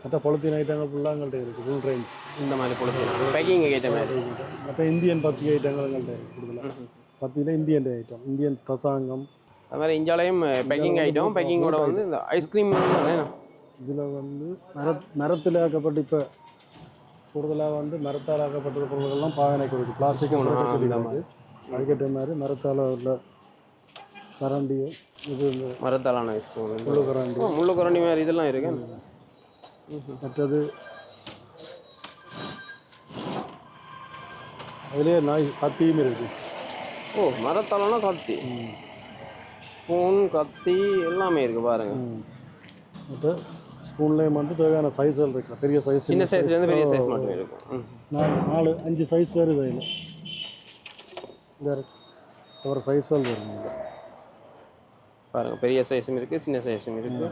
C: மற்ற பொலித்தீன் ஐட்டங்கள் ஃபுல்லாக எங்கள்கிட்ட இருக்குது. ஃபுல் ரேஞ்ச்
A: இந்த மாதிரி பொலித்தீன் பேக்கிங் ஐட்டம்.
C: மற்ற இந்தியன் பத்தி ஐட்டங்கள் எங்கள்கிட்ட இருக்குது. கொடுக்கலாம் பத்தியில் இந்தியன் ஐட்டம், இந்தியன் தசாங்கம்.
A: அது மாதிரி இந்தியாலையும் பேக்கிங் ஐட்டம். பேக்கிங்கோட வந்து இந்த ஐஸ்கிரீம்
C: இதில் வந்து மரத்தில் ஆக்கப்பட்டு இப்போ கூடுதலாக வந்து மரத்தால் ஆக்கப்பட்ட பொருள்கள்லாம் பாவனை கொடுக்குது. பிளாஸ்டிக் மாதிரி அதுக்கேற்ற மாதிரி மரத்தால் உள்ள கரண்டி. இது இந்த
A: மரத்தாலான ஸ்பூன்,
C: முள்ளு கரண்டி,
A: முள்ளு கரண்டி மாதிரி இதெல்லாம் இருக்கு.
C: மற்றது அதுலேயே கத்தியும் இருக்குது.
A: மரத்தாலான கத்தி, ஸ்பூன், கத்தி எல்லாமே இருக்குது பாருங்கள்.
C: மற்ற ஸ்பூன்லேயும் வந்து தேவையான சைஸ்கள் இருக்குது. பெரிய சைஸ்,
A: சின்ன சைஸ்லேருந்து பெரிய சைஸ் மட்டும் இருக்கும்.
C: 4-5 சைஸ் வருது. இதில் ஒரு சைஸ்கள் வருது
A: பாருங்கள். பெரிய சைஸும் இருக்குது, சின்ன சைஸும் இருக்குது.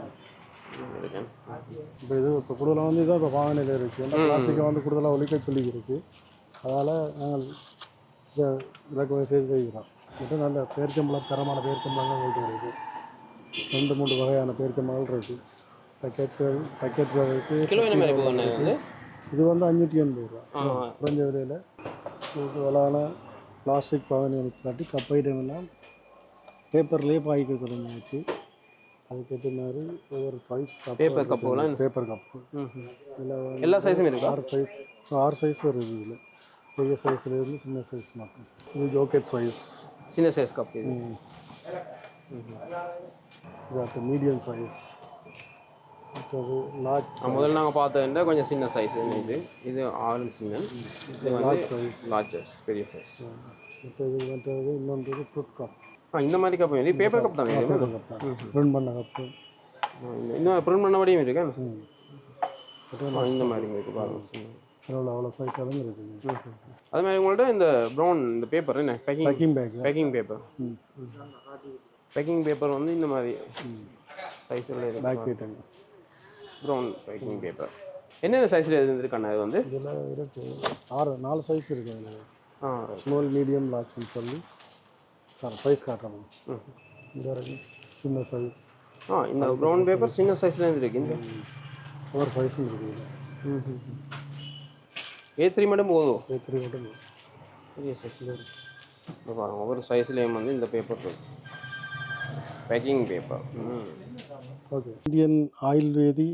C: இப்போ இது இப்போ கூடுதலாக வந்து இதான் இப்போ வாகனையில் இருக்குது. இந்த பிளாஸ்டிக்கை வந்து கூடுதலாக ஒழிக்க சொல்லி இருக்குது. அதனால் நாங்கள் இதை இறக்குமதி செய்கிறோம். மட்டும் நல்ல பேரிச்சம்பழம், தரமான பேரிச்சம்பழங்கள் எங்கள்கிட்ட இருக்குது. 2-3 வகையான பேரிச்சம்பழங்கள் இருக்குது. பக்கெட் இருக்குது.
A: கிலோ என்ன மாதிரி போகுது?
C: இது வந்து 580 ரூபா குறைஞ்ச விலையில். வளான பிளாஸ்டிக் பாவனை காட்டி கப் ஐட்டம் எல்லாம் பேப்பர்லேயே பாய்க்க தொடங்கியாச்சு. அதுக்கேற்ற மாதிரி ஒவ்வொரு சைஸ் கப்,
A: பேப்பர் கப்புலாம்,
C: பேப்பர் கப்பு இதில்
A: எல்லா சைஸும் இருக்குது.
C: 6 சைஸ் வருது. இதில் பெரிய சைஸ்லேருந்து சின்ன சைஸ் மட்டும். இது ஜோக்கெட் சைஸ்,
A: சின்ன சைஸ் கப். இது
C: அது மீடியம் சைஸ். மற்றது லார்ஜ்.
A: முதல்ல நாங்கள் பார்த்ததுன்னா கொஞ்சம் சின்ன சைஸ். இது ஆரஞ்சு சின்ன. இது
C: லார்ஜ் சைஸ்,
A: லார்ஜஸ் பெரிய சைஸ்.
C: மற்றது இன்னொன்று ஃப்ரூட் கப்.
A: இந்த மாதிரி கப் இது பேப்பர் கப் தானே?
C: பேப்பர் கப் தான், பிரிண்ட் பண்ண கப்பு.
A: இன்னும் பிரிண்ட் பண்ண வழியும் இருக்கு. இந்த மாதிரி இருக்குது பாருங்கள்.
C: அவ்வளோ சைஸ் அளவு இருக்குது.
A: அதே மாதிரி உங்கள்கிட்ட இந்த ப்ரௌன் இந்த பேப்பர் என்ன பேக்கிங் பேப்பர். பேக்கிங் பேப்பர் வந்து இந்த மாதிரி சைஸில் இருக்குது.
C: Bake item
A: brown baking paper. என்னென்ன சைஸில் இருந்துருக்காண்ணா? இது வந்து
C: இதில் இருக்குது 4 சைஸ் இருக்குது. அதில் ஸ்மால், மீடியம், லார்ஜ்னு சொல்லி சைஸ் காட்டுறோம். இந்த சின்ன சைஸ்.
A: இந்த ப்ரௌன் பேப்பர் சின்ன சைஸில் இருந்துருக்கு. இந்த
C: ஒவ்வொரு சைஸும் இருக்குது.
A: A3 மட்டும் போதும்.
C: A3 மட்டும்
A: பெரிய சைஸில் இருக்குது. இப்போ பாருங்கள், ஒவ்வொரு சைஸ்லேயும் வந்து இந்த பேப்பர் இருக்குது. Packing paper.
C: ஓகே. இந்தியன் ஆயுர்வேதி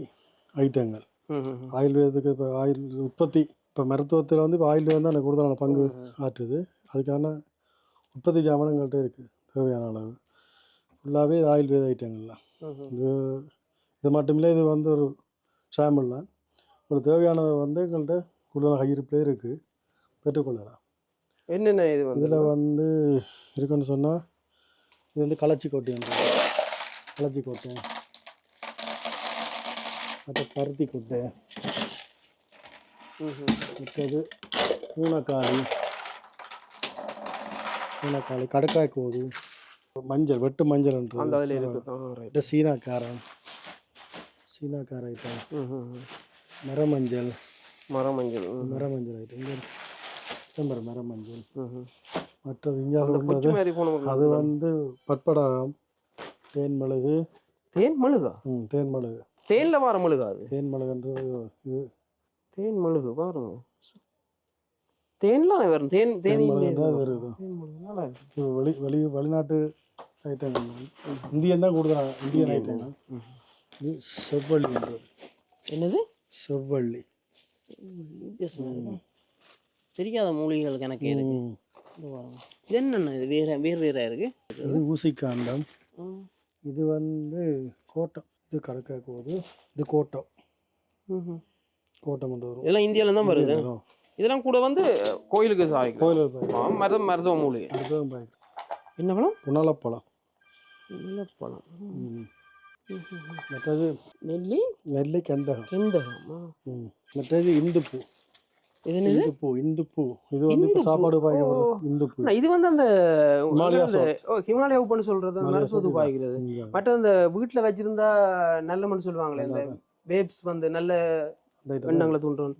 C: ஐட்டங்கள். ஆயுர்வேதத்துக்கு இப்போ உற்பத்தி இப்போ மருத்துவத்தில் வந்து இப்போ ஆயுர்வேதம் தான் எனக்கு கூடுதலான பங்கு ஆற்றுது. அதுக்கான உற்பத்தி ஜாமான் எங்கள்கிட்ட இருக்குது தேவையான அளவு. ஃபுல்லாகவே ஆயுர்வேத ஐட்டங்கள் தான். இது மட்டுமில்லை, இது வந்து ஒரு ஷாம்பிள் தான். ஒரு தேவையானது வந்து எங்கள்கிட்ட கூடுதலாக கையிருப்பிலே இருக்குது, பெற்றுக்கொள்ளலாம்.
A: என்னென்ன இது வந்து
C: இதில் வந்து இருக்குன்னு சொன்னால் இது வந்து களச்சிக்கோட்டை, களச்சிக்கோட்டை, அப்புறம் பருத்தி கொட்டை, மற்றது பூனைக்காளி, கடக்காய் கோது, மஞ்சள், வெட்டு மஞ்சள்ன்றது, சீனாக்கார ஐட்டம், மரமஞ்சள் ஐட்டம், மரமஞ்சள். மற்றது இங்கே உள்ளது அது வந்து பட்படாகம், தேன்மழுகு.
A: தேனில் வர மெழுகாது.
C: தேன்மழுகுன்றது இது.
A: தேன்மழுகு பாருங்க, தேன்லாம் வரும்.
C: வெளிநாட்டு ஐட்டங்கள், இந்தியன் தான் கூடுதலாக இந்தியன் ஐட்டங்கள். இது செவ்வள்ளி.
A: என்னது
C: செவ்வள்ளி?
A: தெரியாத மூலிகைகள் கணக்கு இருக்கு. இது என்னென்ன இது வேற இருக்கு?
C: இது ஊசிக்காண்டம். இது வந்து கோட்டம். இது கடக்காய் கோது. இது கோட்டம். கோட்டம் வரும்.
A: இதெல்லாம் இந்தியாவில தான் வருது. இதெல்லாம் கூட வந்து கோயிலுக்கு சாய்க்கும். மருத்துவ மூலிகை. என்ன பழம்? புனலப்பழம். மற்றது நெல்லி கந்தகம். மற்றது இந்துப்பூ. இந்துப்பூ இது வந்து இப்போ சாப்பாடு பாய்க்க இந்துப்பூ. இது வந்து அந்த ஹிமாலயா உப்புன்னு சொல்றது மருத்துவத்துக்கு பாய்க்கிறது. மற்ற அந்த வீட்டில் வச்சிருந்தா நல்ல மண் சொல்லுவாங்களே, இந்த பேப்ஸ் வந்து நல்ல எண்ணங்களை தூண்டுறோம்.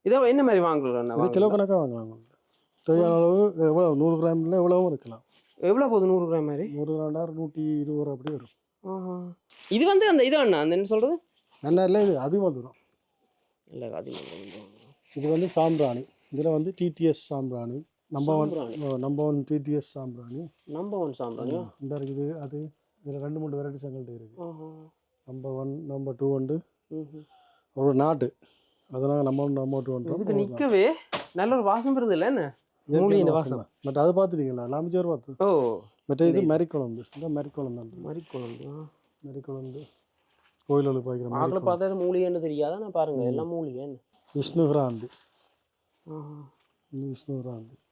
A: இதை என்ன மாதிரி வாங்கலாம்?
C: கிலோ கணக்காக வாங்கலாம். தேவையான அளவு எவ்வளோ? 100 கிராமில் எவ்வளவும் இருக்கலாம்.
A: எவ்வளோ போகுது 100 கிராம் மாதிரி?
C: 100 கிராம் 120 அப்படி வரும்.
A: இது வந்து அந்த இது அண்ணா அந்த என்ன சொல்கிறது
C: நல்லா இல்லை, இது அதிகமாக தூரம்
A: இல்லை. அதிகமாக
C: இது வந்து சாம்பிராணி. இதில் வந்து டிடிஎஸ் சாம்பிராணி, நம்பர் ஒன் டிடிஎஸ் சாம்பிராணி.
A: நம்பர் 1 சாம்பிராணி
C: இந்த இருக்குது. அது இதில் 2-3 வெரைட்டி சங்கள்கிட்ட இருக்குது. நம்பர் 1, நம்பர் 2 உண்டு. ஒரு நாட்டு அதனால நம்பர் 2 பண்ணுறோம்.
A: இதுக்கு நிற்கவே நல்ல ஒரு வாசம் வருது இல்லை என்ன மூலிகை வாசம்.
C: பட் அதை பார்த்துட்டீங்களா? லாமிச்சோர் பார்த்து.
A: ஓ
C: மற்ற இது மரிக்குழம்பு. இந்த மரிக்குழம்பு தான். மரிக்குழம்பு கோயில்களுக்கு பாய்க்கிற மாதிரி.
A: அதில் பார்த்தா மூலிகைன்னு தெரியாதா? நான் பாருங்க எல்லாம் மூலிகைன்னு.
C: விஷ்ணுகிராந்தி.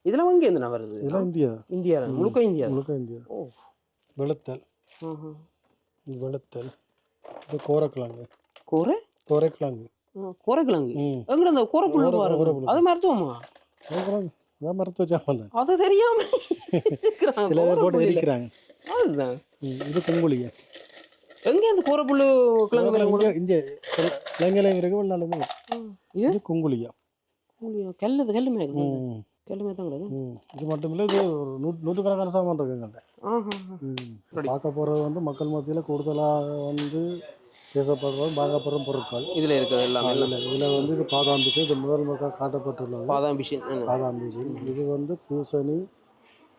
A: இதெல்லாம் எங்கே இருந்து வருது?
C: இதெல்லாம் இந்தியா
A: முழுக்க இந்தியா.
C: ஓ. வெளுத்தல். இது கோரக்கிழங்கு. கோரைக்கிழங்கு.
A: எங்கட அந்த கோரப்புல்லு பாருங்க. அது மருத்துவமா?
C: அதான் மருத்துவ ஜாமான்.
A: அது தெரியாம
C: சில பேர் போட்டு எரிக்கிறாங்க.
A: அதுதான்.
C: இது குங்குளிய.
A: எங்கே அந்த கோரப்புல்லு கிழங்கு?
C: இங்கே கிழங்குலையும் இருக்கு, வெளிநாளுமே. இது குங்குளியா.
A: கல்லுமே தான் கிடையாது.
C: இது மட்டும் இல்லை, இது ஒரு 100கணக்கான சாமான் இருக்குங்கள்ட்ட. பார்க்க போகிறது வந்து மக்கள் மத்தியில் கூடுதலாக வந்து பேசப்படுற வாங்கப்படுற பொருட்கள் இதில் இருக்குது எல்லாம். இதில் வந்து இது பாதாம் பிசின். இது முதல் முறையாக காட்டப்பட்டுள்ளது பாதாம் பிசின். இது வந்து பூசணி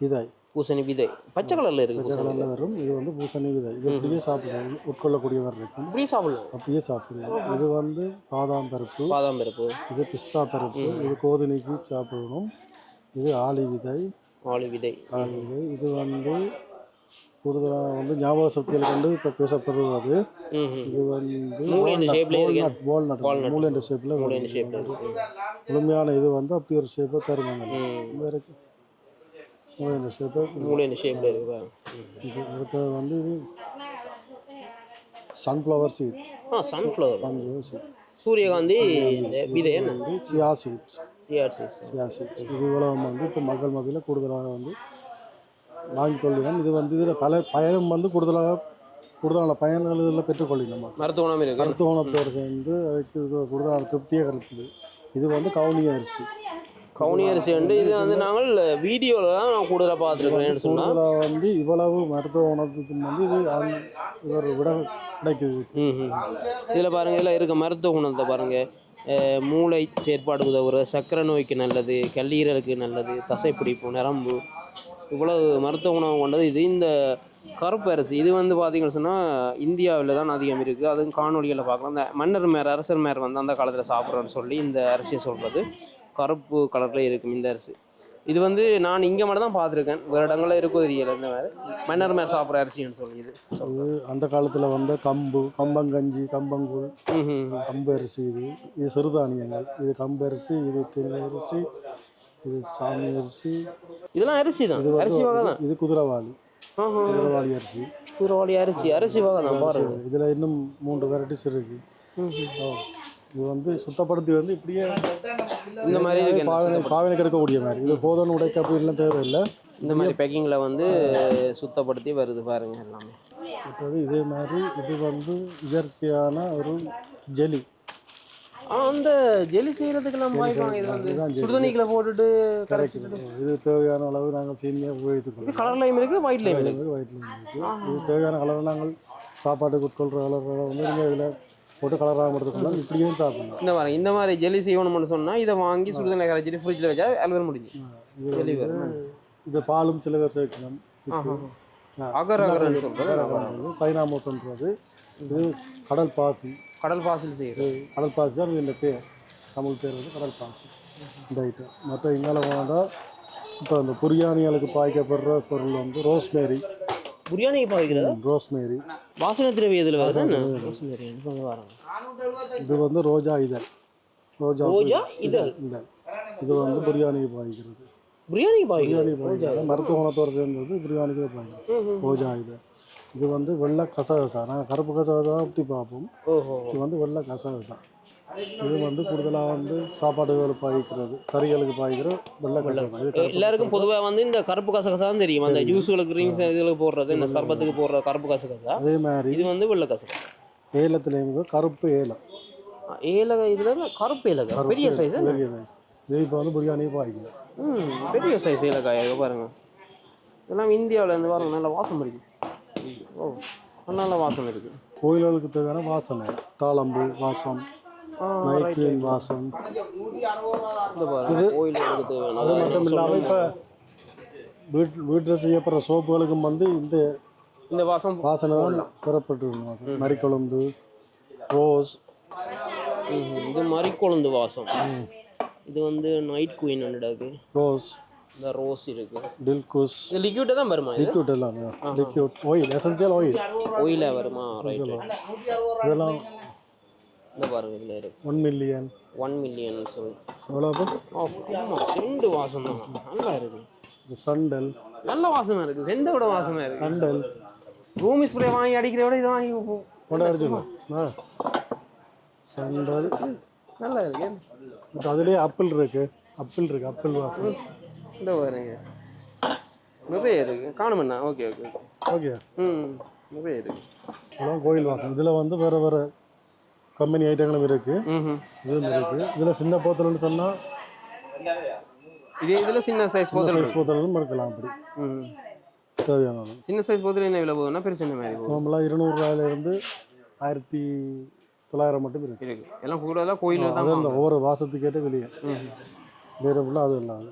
C: விதை. பச்சை கலரில் இருக்குது. பச்சை கலரில் வரும். இது வந்து பூசணி விதை. இது அப்படியே சாப்பிடலாம், உட்கொள்ளக்கூடியவர் இருக்கும். அப்படியே சாப்பிடலாம். இது வந்து பாதாம் பருப்பு. இது பிஸ்தா பருப்பு. இது கோதுமைக்கு சாப்பிடணும். இது ஆளி விதை. இது வந்து கூடுதலாக வந்து ஞாபக சக்தியில் கொண்டு இப்போ பேசப்படுவது. இது வந்து வால்நட் மூளை என்ற ஷேப்பில். முழுமையான இது வந்து அப்படி ஒரு ஷேப்பை தருவாங்க. அடுத்தது வந்து இது சன்ஃப்ளவர் சீட். சூரியகாந்தி விதை வந்து சியா சீட்ஸ். இது உலகம் வந்து இப்போ மக்கள் மத்தியில் கூடுதலாக வந்து வாங்கிக் கொள்ளினோம். இது வந்து இதில் பல பயணம் வந்து கூடுதலான பயன்கள் இதில் பெற்றுக்கொள்ளினோம். மருத்துவ குணத்தோடு சேர்ந்து அதுக்கு கூடுதலான திருப்தியாக கிடைக்குது. இது வந்து கவுனி அரிசி வந்து இது வந்து நாங்கள் வீடியோவில் தான் நான் கூடுதலாக பார்த்துருக்கேன். சொன்னால் வந்து இவ்வளவு மருத்துவ குணத்துக்கு வந்து இது ஒரு விட கிடைக்குது.
A: இதில் பாருங்கள், இதில் இருக்க மருத்துவ குணத்தை பாருங்கள். மூளை செயற்பாடு உதவுற, சர்க்கரை நோய்க்கு நல்லது, கல்லீரலுக்கு நல்லது, தசைப்பிடிப்பு, நரம்பு, இவ்வளவு மருத்துவ குணம் கொண்டது இது. இந்த கருப்பு அரிசி இது வந்து பார்த்தீங்கன்னு சொன்னால் இந்தியாவில் தான் அதிகம் இருக்குது. அதுவும் காணொலிகளில் பார்க்கலாம். இந்த மன்னர் மேர் அரசர் மேர் வந்து அந்த காலத்தில் சாப்பிட்றோன்னு சொல்லி இந்த அரிசியை சொல்கிறது. கருப்பு கலரில் இருக்கும் இந்த அரிசி. இது வந்து நான் இங்கே மட்டும் தான் பார்த்துருக்கேன், வேறு இடங்களில் இருக்கும் தெரியல. இந்த மாதிரி மன்னர் மேர் சாப்பிட்ற அரிசின்னு சொல்லி இது
C: அந்த காலத்தில் வந்து கம்பு, கம்பங்கஞ்சி, கம்பங்கூழ், கம்பு அரிசி, இது சிறுதானியங்கள், இது கம்பு அரிசி, இது திணை அரிசி, இது சாமி அரிசி,
A: இதெல்லாம் அரிசி தான்.
C: இது
A: அரிசி வகை தான்.
C: இது குதிரவாளி, குதிரவாளி அரிசி,
A: குதிரவாளி அரிசி, அரிசி வகை தான் பாருங்க.
C: இதில் இன்னும் 3 வெரைட்டிஸ் இருக்குது. இது வந்து சுத்தப்படுத்தி வந்து இப்படியே
A: இந்த மாதிரி
C: பாவனைக்கு எடுக்கக்கூடிய மாதிரி. இது போதன் உடைக்க அப்படின்லாம் தேவையில்லை.
A: இந்த மாதிரி பேக்கிங்கில் வந்து சுத்தப்படுத்தி வருது பாருங்க எல்லாமே.
C: மற்றது இதே மாதிரி இது வந்து இயற்கையான ஒரு ஜெலி.
A: அந்த ஜெலி செய்கிறதுக்கெல்லாம் பாய்ப்பாங்க. இது வந்து சுடுதண்ணிக்கில் போட்டுட்டு கரைச்சிட்டு
C: இது தேவையான அளவு நாங்கள் சீனியாக உபயோகித்துக்கொள்ளும்.
A: கலர்லையும் இருக்குது, ஒயிட்லையும் இருக்குது.
C: ஒயிட்லையும் இருக்குது. இது தேவையான கலர் நாங்கள் சாப்பாட்டுக்கு உட்கொள்கிற கலரை வந்து நீங்கள் இதில் போட்டு கலராக எடுத்துக்கலாம். இப்படியும் சாப்பிடலாம்.
A: இந்த மாதிரி இந்த மாதிரி ஜெலி செய்யணும்னு சொன்னால் இதை வாங்கி சுடுதண்ணி கரைச்சிட்டு ஃப்ரிட்ஜில் வச்சா அலுவல் முடிஞ்சு.
C: இது பாலும் சில பேர் சேர்க்கணும்.
A: அகர் அகர்ன்னு சொல்கிறது
C: சைனாமோஸ்ன்றது. இது கடல் பாசி.
A: கடல் பாசில் செய்யுது.
C: கடல் பாசி தான் இந்த பேர், தமிழ் பேர் வந்து கடல் பாசி. இந்த ஐட்டம் மற்ற இங்கால போனால் இப்போ அந்த பிரியாணிகளுக்கு பாய்க்கப்படுற பொருள் வந்து ரோஸ்மேரி.
A: பிரியாணிக்கு பாய்க்கிறது
C: ரோஸ்மேரி
A: வாசனை திரவியம் இதில் வருது. ரோஸ்மேரி
C: இது வந்து ரோஜா இதழ்.
A: ரோஜா இதழ்.
C: இது வந்து பிரியாணிக்கு பாய்க்கிறது.
A: பிரியாணிக்கு
C: பாய்க்கிறது மருத்துவ குணத்தோடு சேர்ந்தது பிரியாணிக்கு தான் பாய்க்கிறது. ரோஜா இதழ். இது வந்து வெள்ளை கசகசா. நாங்கள் கருப்பு கசகசா அப்படி பார்ப்போம். இது வந்து வெள்ளை கசகசா. இது வந்து கூடுதலாக வந்து சாப்பாடுகள் பாய்க்கிறது, கறிகளுக்கு பாய்க்கிற வெள்ளை கசகசா.
A: எல்லாருக்கும் பொதுவாக வந்து இந்த கருப்பு கசகசா தான் தெரியும். அந்த ஜூஸுகளுக்கு, ட்ரிங்க்ஸ் இதுகளுக்கு போடுறது, இந்த சர்பத்துக்கு போடுற கருப்பு கசகசா.
C: அதே மாதிரி
A: இது வந்து வெள்ளை கசகசா.
C: ஏலத்துலேருந்து கருப்பு ஏலம்.
A: ஏலகா இதில் கருப்பு ஏலகா பெரிய சைஸ்.
C: பெரிய சைஸ். இது இப்போ வந்து பிரியாணியை பாய்க்குது.
A: பெரிய சைஸ் ஏலக்காய் பாருங்கள். இதெல்லாம் இந்தியாவில் இருந்து பாருங்க, நல்ல வாசம் இருக்குது. ஓ, நல்ல வாசம் இருக்குது.
C: கோயில்களுக்கு தேவையான வாசனை, தாளம்பு வாசம், நைட்ரீன் வாசம். அது மட்டும் இல்லாமல் இப்போ வீட்டில் செய்யப்படுற சோப்புகளுக்கும் வந்து இந்த வாசனை தான் பெறப்பட்டு. மறிக்கொழுந்து, ரோஸ்.
A: இது மறிக்கொழுந்து வாசம். இது வந்து நைட் குயின் இருக்கு.
C: ரோஸ்,
A: இந்த ரோஸ் இருக்கு.
C: டில்குஸ்.
A: இது லிக்விட் தான் வருமா?
C: லிக்விட் எல்லாமே லிக்விட் ஆயில், எசென்சியல் ஆயில்.
A: ஆயிலா வருமா? ரைட்.
C: இதெல்லாம்
A: இந்த பாருங்க இதில் இருக்கு.
C: 1 மில்லியன்.
A: 1 மில்லியன் சொல்லி
C: எவ்வளோ?
A: செண்டு வாசம் தான் நல்லா இருக்கு.
C: சண்டல்
A: நல்ல வாசமாக இருக்குது. செண்டோட வாசமாக இருக்குது.
C: சண்டல்
A: ரூம் ஸ்ப்ரே வாங்கி அடிக்கிற விட இதை வாங்கி
C: கொண்டு அடிச்சுக்கலாம். சண்டல்
A: நல்லா இருக்கு.
C: அதுலேயே ஆப்பிள் இருக்கு. ஆப்பிள் வாசம்.
A: இந்த பாருங்க நிறைய இருக்கு. காணுமண்ணா? Okay okay
C: okay.
A: நிறைய இருக்கு.
C: இதெல்லாம் கோயில் வாசம். இதில் வந்து வேறு வேறு கம்பெனி ஐட்டங்களும் இருக்குது. இதுவும் இருக்குது. இதில் சின்ன போத்தல்னு சொன்னால்
A: இதில் சின்ன சைஸ்
C: போத்தலும் இருக்கலாம். அப்படி தேவையான
A: சின்ன சைஸ் போத்தல் என்ன விலை போகுதுன்னா பெருசு என்ன மாதிரி போகும்?
C: நார்மலாக 200 1900 மட்டும் இருக்கு.
A: எல்லாம் கூடுதலாக கோயிலில் தான்.
C: அந்த ஒவ்வொரு வாசத்துக்கேட்ட வெளியே வேறு ஃபுல்லாக அது இல்லாது.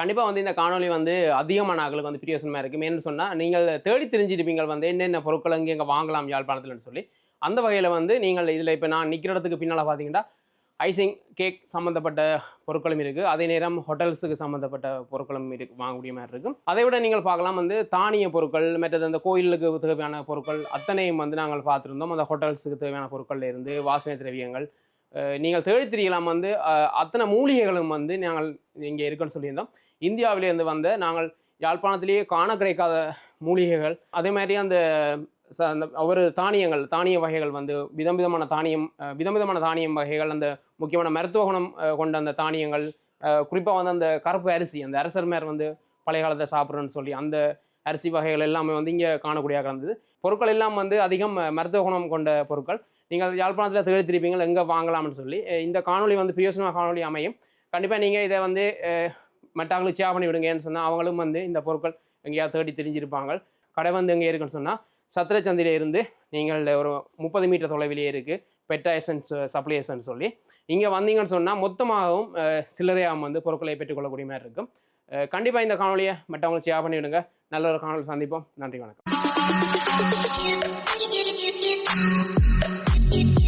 A: கண்டிப்பாக வந்து இந்த காணொலி வந்து அதிகமான ஆட்களுக்கு வந்து பிரியோசனமாக இருக்குது. ஏன்னு சொன்னால் நீங்கள் தேடி தெரிஞ்சிருப்பீங்க வந்து என்னென்ன பொருட்கள் எங்கே வாங்கலாம் யாழ்ப்பாணத்தில்னு சொல்லி. அந்த வகையில் வந்து நீங்கள் இதில் இப்போ நான் நிற்கிற இடத்துக்கு பின்னால் பார்த்தீங்கன்னா ஐசிங் கேக் சம்மந்தப்பட்ட பொருட்களும் இருக்குது. அதே நேரம் ஹோட்டல்ஸுக்கு சம்மந்தப்பட்ட பொருட்களும் வாங்கக்கூடிய மாதிரி இருக்கும். அதை விட நீங்கள் பார்க்கலாம் வந்து தானிய பொருட்கள், மற்றது அந்த கோயிலுக்கு தேவையான பொருட்கள் அத்தனையும் வந்து நாங்கள் பார்த்துருந்தோம். அந்த ஹோட்டல்ஸுக்கு தேவையான பொருட்களில் இருந்து வாசனை திரவியங்கள் நீங்கள் தேடி தெரியலாம் வந்து அத்தனை மூலிகைகளும் வந்து நாங்கள் இங்கே இருக்குன்னு சொல்லியிருந்தோம். இந்தியாவிலேருந்து வந்த நாங்கள் யாழ்ப்பாணத்திலேயே காண கிடைக்காத மூலிகைகள், அதே மாதிரி அந்த ஒவ்வொரு தானிய வகைகள் வந்து விதவிதமான தானியம் வகைகள், அந்த முக்கியமான மருத்துவ குணம் கொண்ட அந்த தானியங்கள், குறிப்பாக வந்து அந்த கருப்பு அரிசி, அந்த அரசர் மேர் வந்து பழைய காலத்தை சாப்பிட்றேன்னு சொல்லி அந்த அரிசி வகைகள் எல்லாமே வந்து இங்கே காணக்கூடியதாக இருந்தது. பொருட்கள் எல்லாம் வந்து அதிகம் மருத்துவ குணம் கொண்ட பொருட்கள். நீங்கள் யாழ்ப்பாணத்தில் தேடி திருப்பீங்கள் எங்கே வாங்கலாம்னு சொல்லி. இந்த காணொலி வந்து பிரியோசனமாக காணொலி அமையும். கண்டிப்பாக நீங்கள் இதை வந்து மற்றவங்களுக்கு ஷேர் பண்ணி விடுங்கன்னு சொன்னால் அவங்களும் வந்து இந்த பொருட்கள் எங்கேயாவது தேடி தெரிஞ்சிருப்பாங்க. கடை வந்து எங்கே இருக்குன்னு சொன்னால் சத்திரச்சந்தியில் இருந்து நீங்கள் ஒரு 30 மீட்டர் தொலைவிலேயே இருக்குது பெட்டா எசன்ஸ் சப்ளை எசன்ஸ் சொல்லி. இங்கே வந்தீங்கன்னு சொன்னால் மொத்தமாகவும் சில்லறையாகவும் வந்து பொருட்களை பெற்றுக்கொள்ளக்கூடிய மாதிரி இருக்கும். கண்டிப்பாக இந்த காணொலியை மற்றவங்களுக்கு ஷேர் பண்ணிவிடுங்க. நல்ல ஒரு காணொலி சந்திப்போம். நன்றி, வணக்கம்.